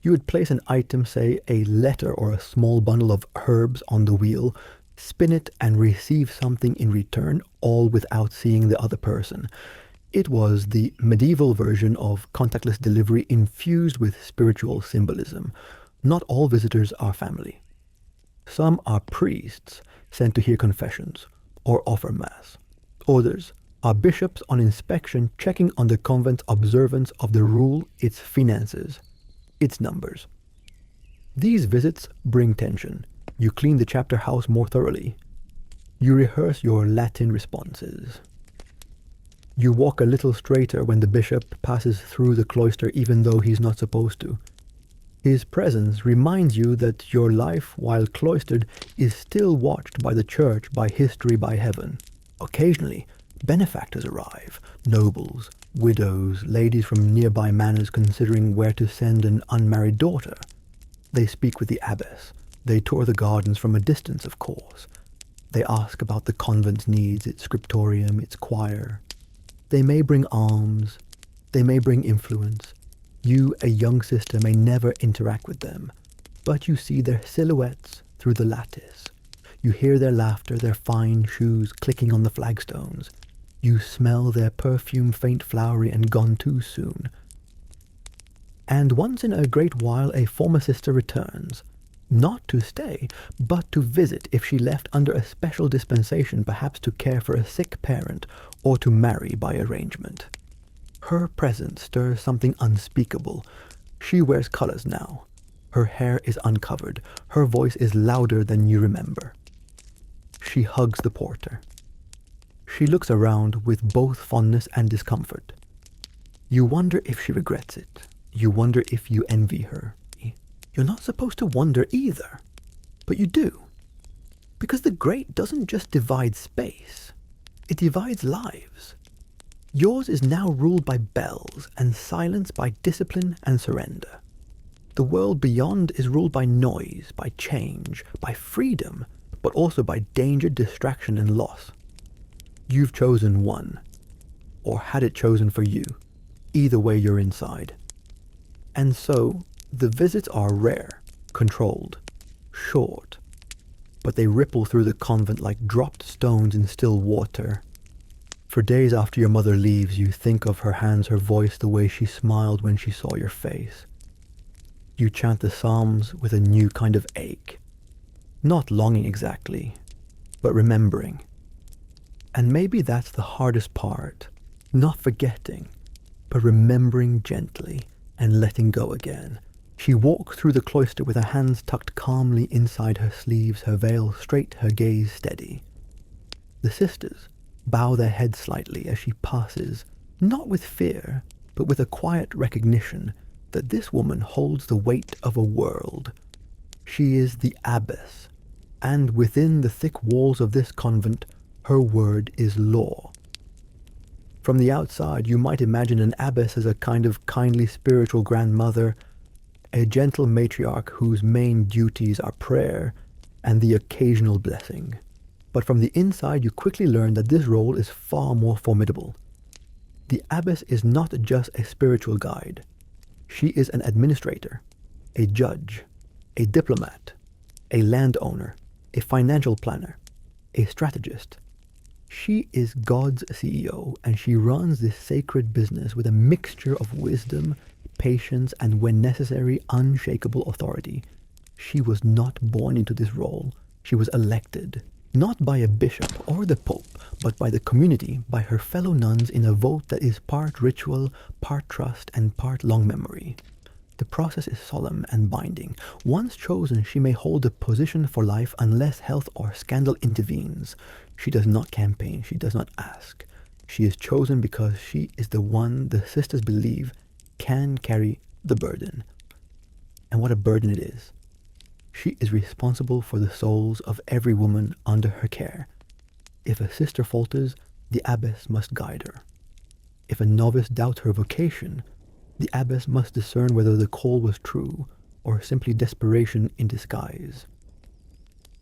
You would place an item, say a letter or a small bundle of herbs, on the wheel, spin it, and receive something in return, all without seeing the other person. It was the medieval version of contactless delivery infused with spiritual symbolism. Not all visitors are family. Some are priests sent to hear confessions or offer mass. Others are bishops on inspection, checking on the convent's observance of the rule, its finances, its numbers. These visits bring tension. You clean the chapter house more thoroughly. You rehearse your Latin responses. You walk a little straighter when the bishop passes through the cloister, even though he's not supposed to. His presence reminds you that your life, while cloistered, is still watched by the church, by history, by heaven. Occasionally, benefactors arrive, nobles, widows, ladies from nearby manors considering where to send an unmarried daughter. They speak with the abbess. They tour the gardens from a distance, of course. They ask about the convent's needs, its scriptorium, its choir. They may bring alms. They may bring influence. You, a young sister, may never interact with them, but you see their silhouettes through the lattice. You hear their laughter, their fine shoes clicking on the flagstones. You smell their perfume, faint, flowery, and gone too soon. And once in a great while a former sister returns, not to stay, but to visit if she left under a special dispensation, perhaps to care for a sick parent or to marry by arrangement. Her presence stirs something unspeakable. She wears colors now. Her hair is uncovered. Her voice is louder than you remember. She hugs the porter. She looks around with both fondness and discomfort. You wonder if she regrets it. You wonder if you envy her. You're not supposed to wonder either, but you do. Because the great doesn't just divide space, it divides lives. Yours is now ruled by bells and silence, by discipline and surrender. The world beyond is ruled by noise, by change, by freedom, but also by danger, distraction, and loss. You've chosen one, or had it chosen for you. Either way, you're inside. And so, the visits are rare, controlled, short, but they ripple through the convent like dropped stones in still water. For days after your mother leaves, you think of her hands, her voice, the way she smiled when she saw your face. You chant the Psalms with a new kind of ache. Not longing exactly, but remembering. And maybe that's the hardest part, not forgetting, but remembering gently and letting go again. She walked through the cloister with her hands tucked calmly inside her sleeves, her veil straight, her gaze steady. The sisters bow their heads slightly as she passes, not with fear, but with a quiet recognition that this woman holds the weight of a world. She is the abbess, and within the thick walls of this convent, her word is law. From the outside, you might imagine an abbess as a kind of kindly spiritual grandmother, a gentle matriarch whose main duties are prayer and the occasional blessing. But from the inside, you quickly learn that this role is far more formidable. The abbess is not just a spiritual guide. She is an administrator, a judge, a diplomat, a landowner, a financial planner, a strategist. She is God's CEO, and she runs this sacred business with a mixture of wisdom, patience, and, when necessary, unshakable authority. She was not born into this role. She was elected. not by a bishop or the pope, but by the community, by her fellow nuns in a vote that is part ritual, part trust, and part long memory. The process is solemn and binding. Once chosen, she may hold a position for life unless health or scandal intervenes. She does not campaign, she does not ask. She is chosen because she is the one the sisters believe can carry the burden. And what a burden it is. She is responsible for the souls of every woman under her care. If a sister falters, the abbess must guide her. If a novice doubts her vocation, the abbess must discern whether the call was true or simply desperation in disguise.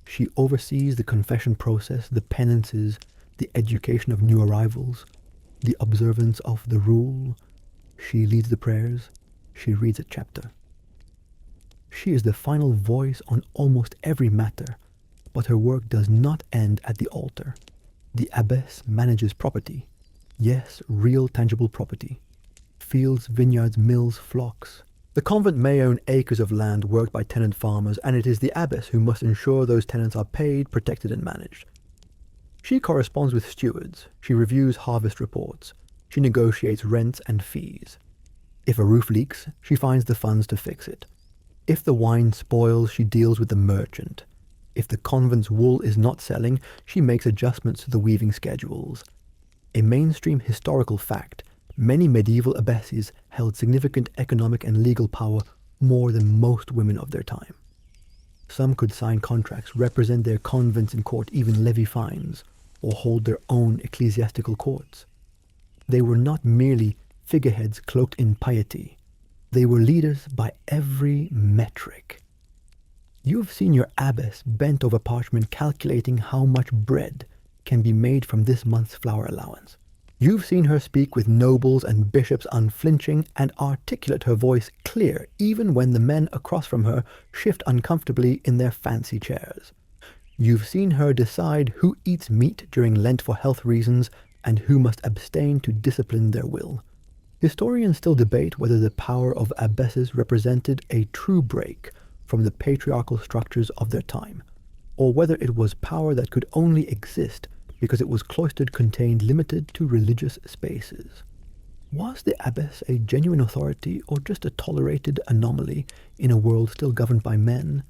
She oversees the confession process, the penances, the education of new arrivals, the observance of the rule. She leads the prayers. She reads a chapter. She is the final voice on almost every matter, but her work does not end at the altar. The abbess manages property. Yes, real tangible property. Fields, vineyards, mills, flocks. The convent may own acres of land worked by tenant farmers, and it is the abbess who must ensure those tenants are paid, protected, and managed. She corresponds with stewards. She reviews harvest reports. She negotiates rents and fees. If a roof leaks, she finds the funds to fix it. If the wine spoils, she deals with the merchant. If the convent's wool is not selling, she makes adjustments to the weaving schedules. A mainstream historical fact, many medieval abbesses held significant economic and legal power more than most women of their time. Some could sign contracts, represent their convents in court, even levy fines, or hold their own ecclesiastical courts. They were not merely figureheads cloaked in piety. They were leaders by every metric. You have seen your abbess bent over parchment calculating how much bread can be made from this month's flour allowance. You've seen her speak with nobles and bishops unflinching and articulate, her voice clear even when the men across from her shift uncomfortably in their fancy chairs. You've seen her decide who eats meat during Lent for health reasons and who must abstain to discipline their will. Historians still debate whether the power of abbesses represented a true break from the patriarchal structures of their time, or whether it was power that could only exist because it was cloistered, contained, limited to religious spaces. Was the abbess a genuine authority or just a tolerated anomaly in a world still governed by men?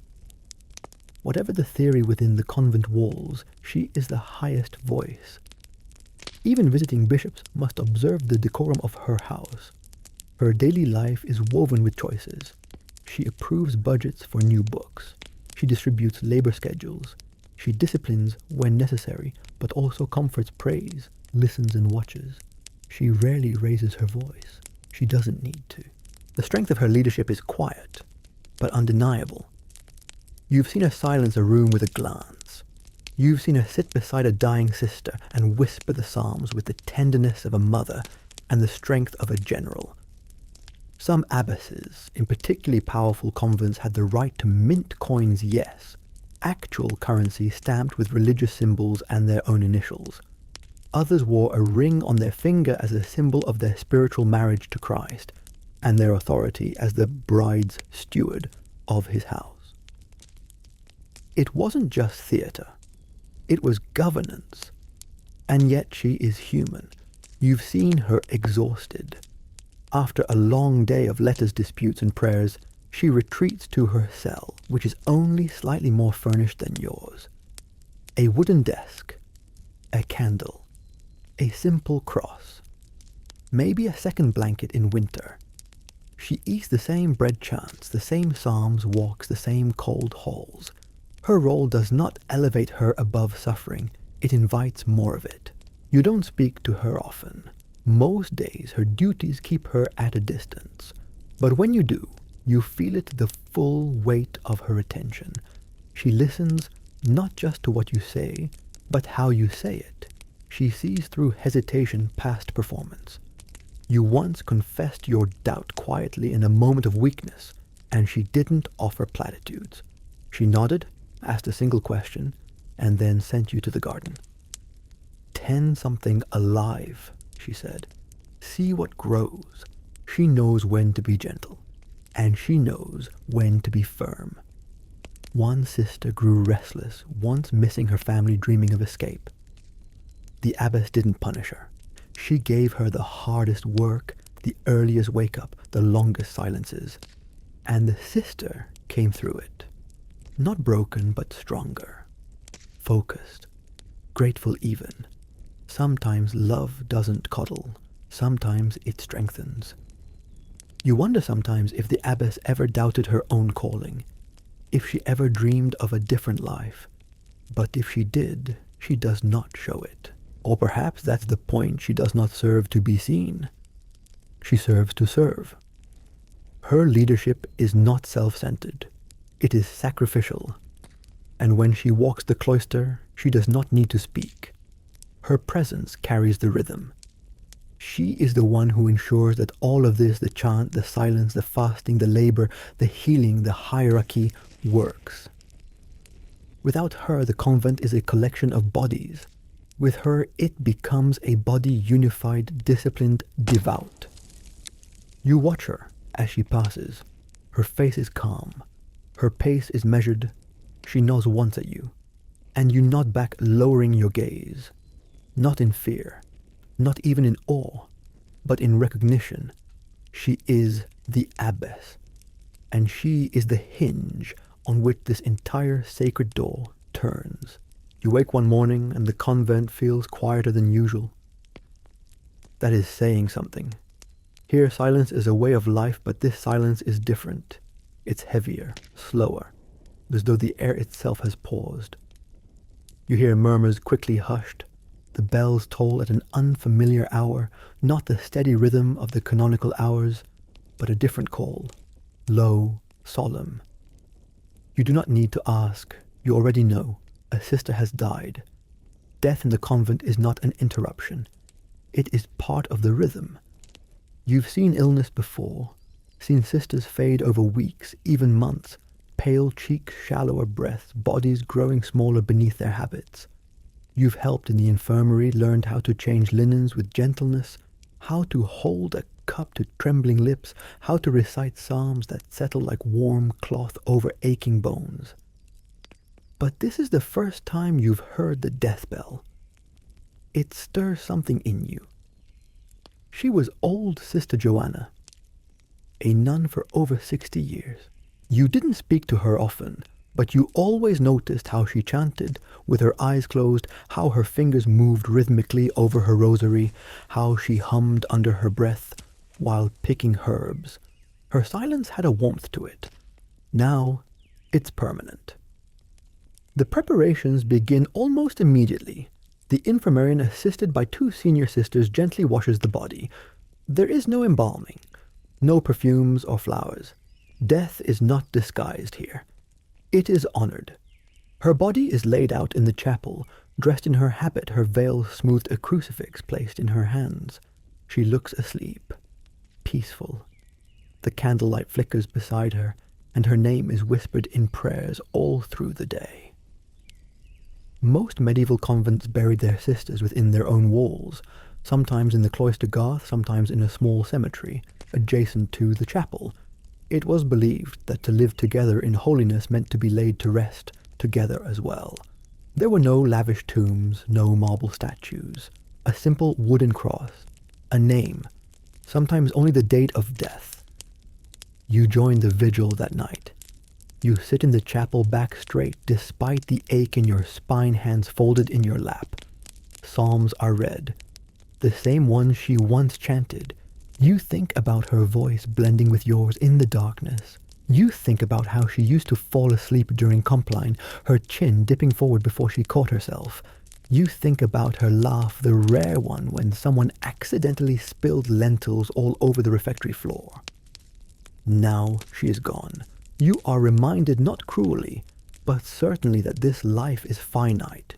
Whatever the theory within the convent walls, she is the highest voice. Even visiting bishops must observe the decorum of her house. Her daily life is woven with choices. She approves budgets for new books. She distributes labor schedules. She disciplines when necessary, but also comforts praise, listens and watches. She rarely raises her voice. She doesn't need to. The strength of her leadership is quiet, but undeniable. You've seen her silence a room with a glance. You've seen her sit beside a dying sister and whisper the psalms with the tenderness of a mother and the strength of a general. Some abbesses, in particularly powerful convents, had the right to mint coins, yes, actual currency stamped with religious symbols and their own initials. Others wore a ring on their finger as a symbol of their spiritual marriage to Christ and their authority as the bride's steward of his house. It wasn't just theatre. It was governance. And yet she is human. You've seen her exhausted. After a long day of letters, disputes, and prayers, she retreats to her cell, which is only slightly more furnished than yours. A wooden desk, a candle, a simple cross, maybe a second blanket in winter. She eats the same bread chants, the same psalms, walks the same cold halls. Her role does not elevate her above suffering, it invites more of it. You don't speak to her often. Most days her duties keep her at a distance. But when you do, you feel it, the full weight of her attention. She listens not just to what you say, but how you say it. She sees through hesitation past performance. You once confessed your doubt quietly in a moment of weakness, and she didn't offer platitudes. She nodded, asked a single question, and then sent you to the garden. Tend something alive, she said. See what grows. She knows when to be gentle, and she knows when to be firm. One sister grew restless, once missing her family, dreaming of escape. The abbess didn't punish her. She gave her the hardest work, the earliest wake-up, the longest silences. And the sister came through it. Not broken, but stronger. Focused. Grateful even. Sometimes love doesn't coddle. Sometimes it strengthens. You wonder sometimes if the abbess ever doubted her own calling, if she ever dreamed of a different life. But if she did, she does not show it. Or perhaps that's the point: she does not serve to be seen. She serves to serve. Her leadership is not self-centered. It is sacrificial. And when she walks the cloister, she does not need to speak. Her presence carries the rhythm. She is the one who ensures that all of this, the chant, the silence, the fasting, the labor, the healing, the hierarchy, works. Without her, the convent is a collection of bodies. With her, it becomes a body unified, disciplined, devout. You watch her as she passes. Her face is calm. Her pace is measured. She nods once at you, and you nod back, lowering your gaze. Not in fear, not even in awe, but in recognition. She is the abbess, and she is the hinge on which this entire sacred door turns. You wake one morning and the convent feels quieter than usual. That is saying something. Here silence is a way of life, but this silence is different. It's heavier, slower, as though the air itself has paused. You hear murmurs quickly hushed. The bells toll at an unfamiliar hour, not the steady rhythm of the canonical hours, but a different call, low, solemn. You do not need to ask. You already know. A sister has died. Death in the convent is not an interruption. It is part of the rhythm. You've seen illness before, seen sisters fade over weeks, even months, pale cheeks, shallower breaths, bodies growing smaller beneath their habits. You've helped in the infirmary, learned how to change linens with gentleness, how to hold a cup to trembling lips, how to recite psalms that settle like warm cloth over aching bones. But this is the first time you've heard the death bell. It stirs something in you. She was old Sister Joanna, a nun for over 60 years. You didn't speak to her often, but you always noticed how she chanted, with her eyes closed, how her fingers moved rhythmically over her rosary, how she hummed under her breath while picking herbs. Her silence had a warmth to it. Now it's permanent. The preparations begin almost immediately. The infirmarian, assisted by 2 senior sisters, gently washes the body. There is no embalming, no perfumes or flowers. Death is not disguised here. It is honored. Her body is laid out in the chapel, dressed in her habit, her veil smoothed, a crucifix placed in her hands. She looks asleep, peaceful. The candlelight flickers beside her, and her name is whispered in prayers all through the day. Most medieval convents buried their sisters within their own walls, sometimes in the cloister garth, sometimes in a small cemetery, adjacent to the chapel. It was believed that to live together in holiness meant to be laid to rest together as well. There were no lavish tombs, no marble statues. A simple wooden cross, a name, sometimes only the date of death. You join the vigil that night. You sit in the chapel back straight, despite the ache in your spine, hands folded in your lap. Psalms are read, the same ones she once chanted. You think about her voice blending with yours in the darkness. You think about how she used to fall asleep during compline, her chin dipping forward before she caught herself. You think about her laugh, the rare one when someone accidentally spilled lentils all over the refectory floor. Now she is gone. You are reminded, not cruelly, but certainly, that this life is finite.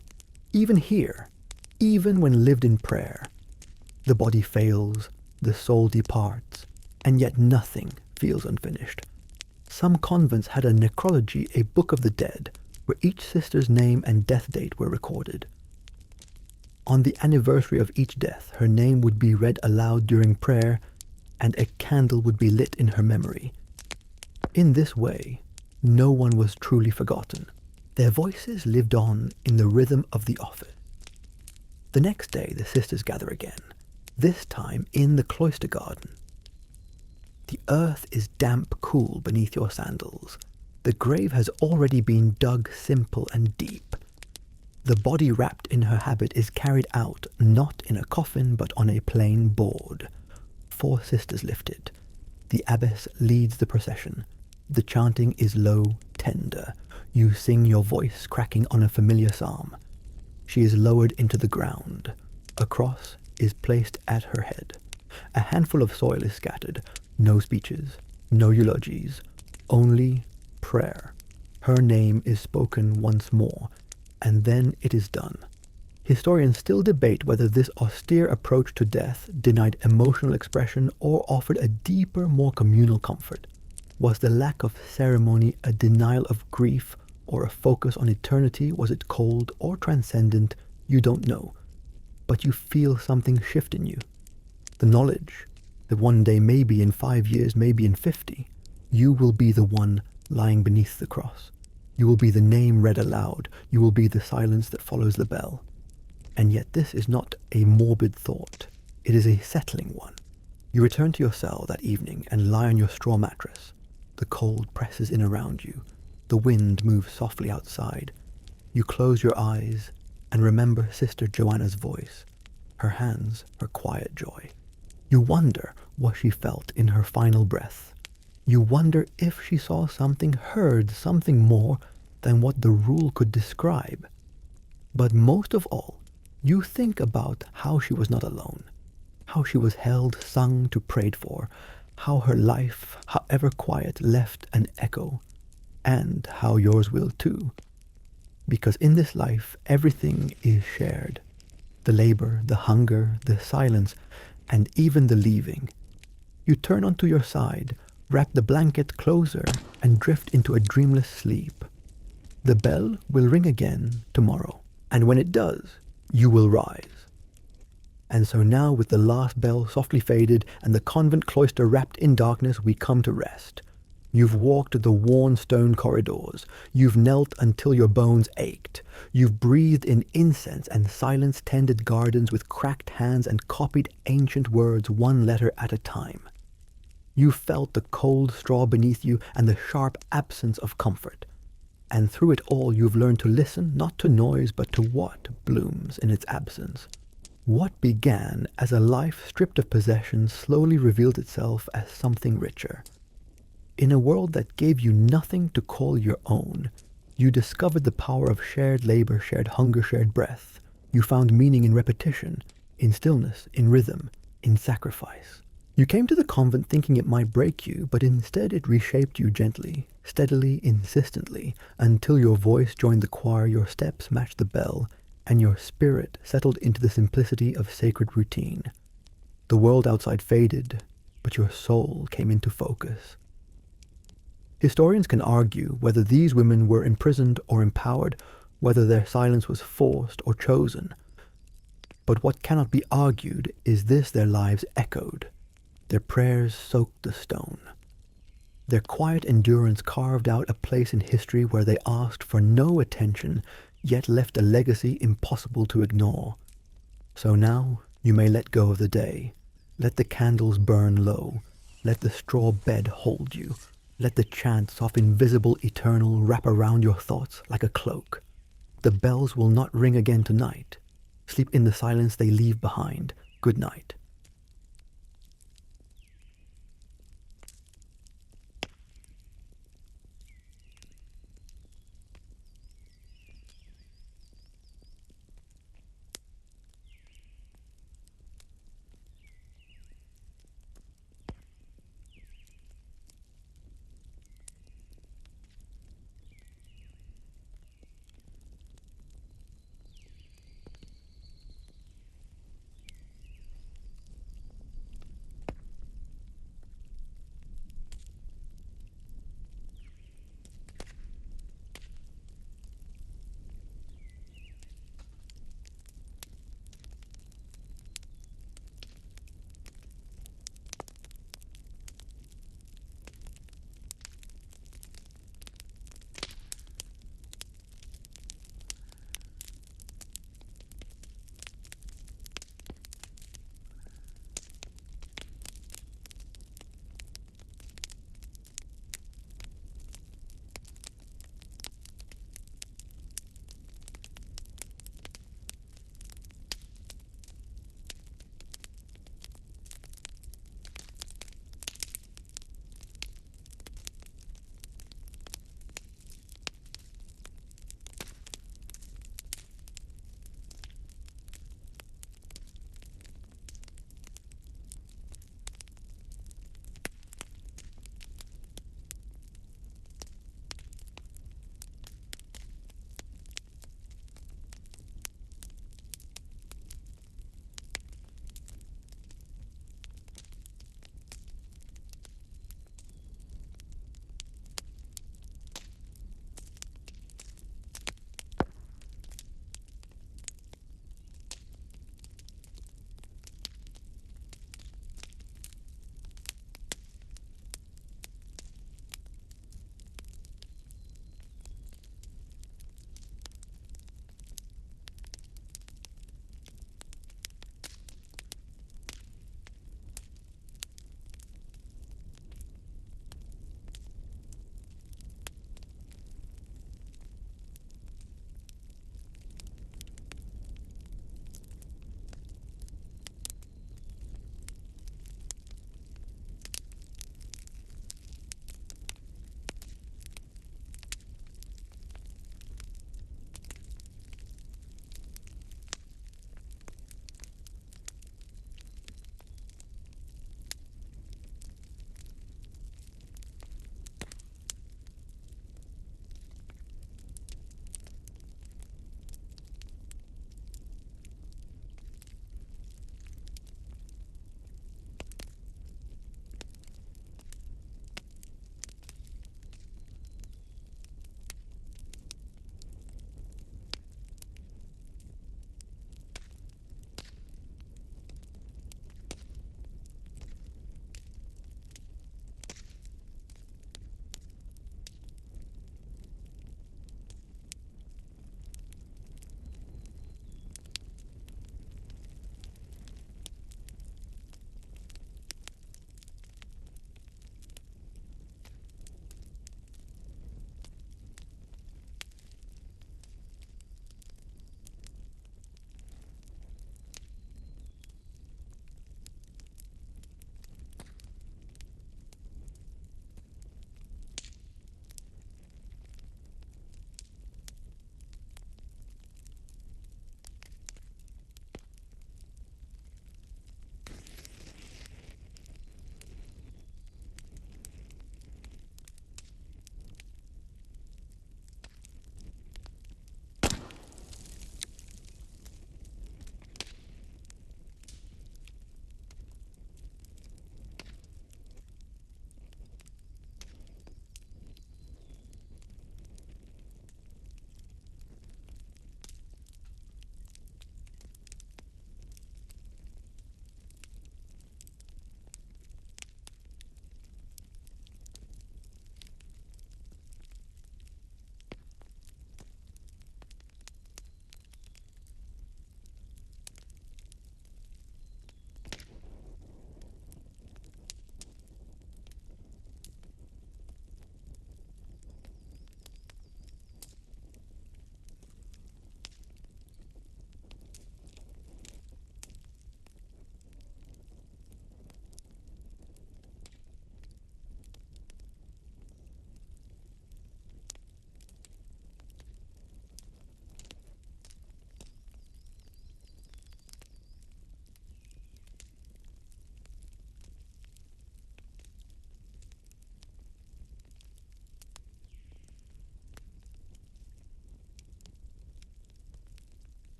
Even here, even when lived in prayer, the body fails, the soul departs, and yet nothing feels unfinished. Some convents had a necrology, a book of the dead, where each sister's name and death date were recorded. On the anniversary of each death, her name would be read aloud during prayer, and a candle would be lit in her memory. In this way, no one was truly forgotten. Their voices lived on in the rhythm of the office. The next day the sisters gather again, this time in the cloister garden. The earth is damp cool beneath your sandals. The grave has already been dug simple and deep. The body wrapped in her habit is carried out, not in a coffin but on a plain board. 4 sisters lift it. The abbess leads the procession. The chanting is low, tender. You sing your voice cracking on a familiar psalm. She is lowered into the ground. A cross is placed at her head. A handful of soil is scattered. No speeches, no eulogies, only prayer. Her name is spoken once more, and then it is done. Historians still debate whether this austere approach to death denied emotional expression or offered a deeper, more communal comfort. Was the lack of ceremony a denial of grief or a focus on eternity? Was it cold or transcendent? You don't know. But you feel something shift in you. The knowledge that one day, maybe in 5 years, maybe in 50, you will be the one lying beneath the cross. You will be the name read aloud. You will be the silence that follows the bell. And yet this is not a morbid thought. It is a settling one. You return to your cell that evening and lie on your straw mattress. The cold presses in around you. The wind moves softly outside. You close your eyes and remember Sister Joanna's voice, her hands, her quiet joy. You wonder what she felt in her final breath. You wonder if she saw something, heard something more than what the rule could describe. But most of all, you think about how she was not alone, how she was held, sung to, prayed for, how her life, however quiet, left an echo, and how yours will too. Because in this life, everything is shared. The labor, the hunger, the silence, and even the leaving. You turn onto your side, wrap the blanket closer, and drift into a dreamless sleep. The bell will ring again tomorrow, and when it does, you will rise. And so now, with the last bell softly faded and the convent cloister wrapped in darkness, we come to rest. You've walked the worn stone corridors. You've knelt until your bones ached. You've breathed in incense and silence-tended gardens with cracked hands and copied ancient words one letter at a time. You felt the cold straw beneath you and the sharp absence of comfort. And through it all, you've learned to listen not to noise but to what blooms in its absence. What began as a life stripped of possessions slowly revealed itself as something richer. In a world that gave you nothing to call your own, you discovered the power of shared labor, shared hunger, shared breath. You found meaning in repetition, in stillness, in rhythm, in sacrifice. You came to the convent thinking it might break you, but instead it reshaped you gently, steadily, insistently, until your voice joined the choir, your steps matched the bell, and your spirit settled into the simplicity of sacred routine. The world outside faded, but your soul came into focus. Historians can argue whether these women were imprisoned or empowered, whether their silence was forced or chosen. But what cannot be argued is this: their lives echoed. Their prayers soaked the stone. Their quiet endurance carved out a place in history where they asked for no attention, yet left a legacy impossible to ignore. So now you may let go of the day. Let the candles burn low. Let the straw bed hold you. Let the chants of invisible eternal wrap around your thoughts like a cloak. The bells will not ring again tonight. Sleep in the silence they leave behind. Good night.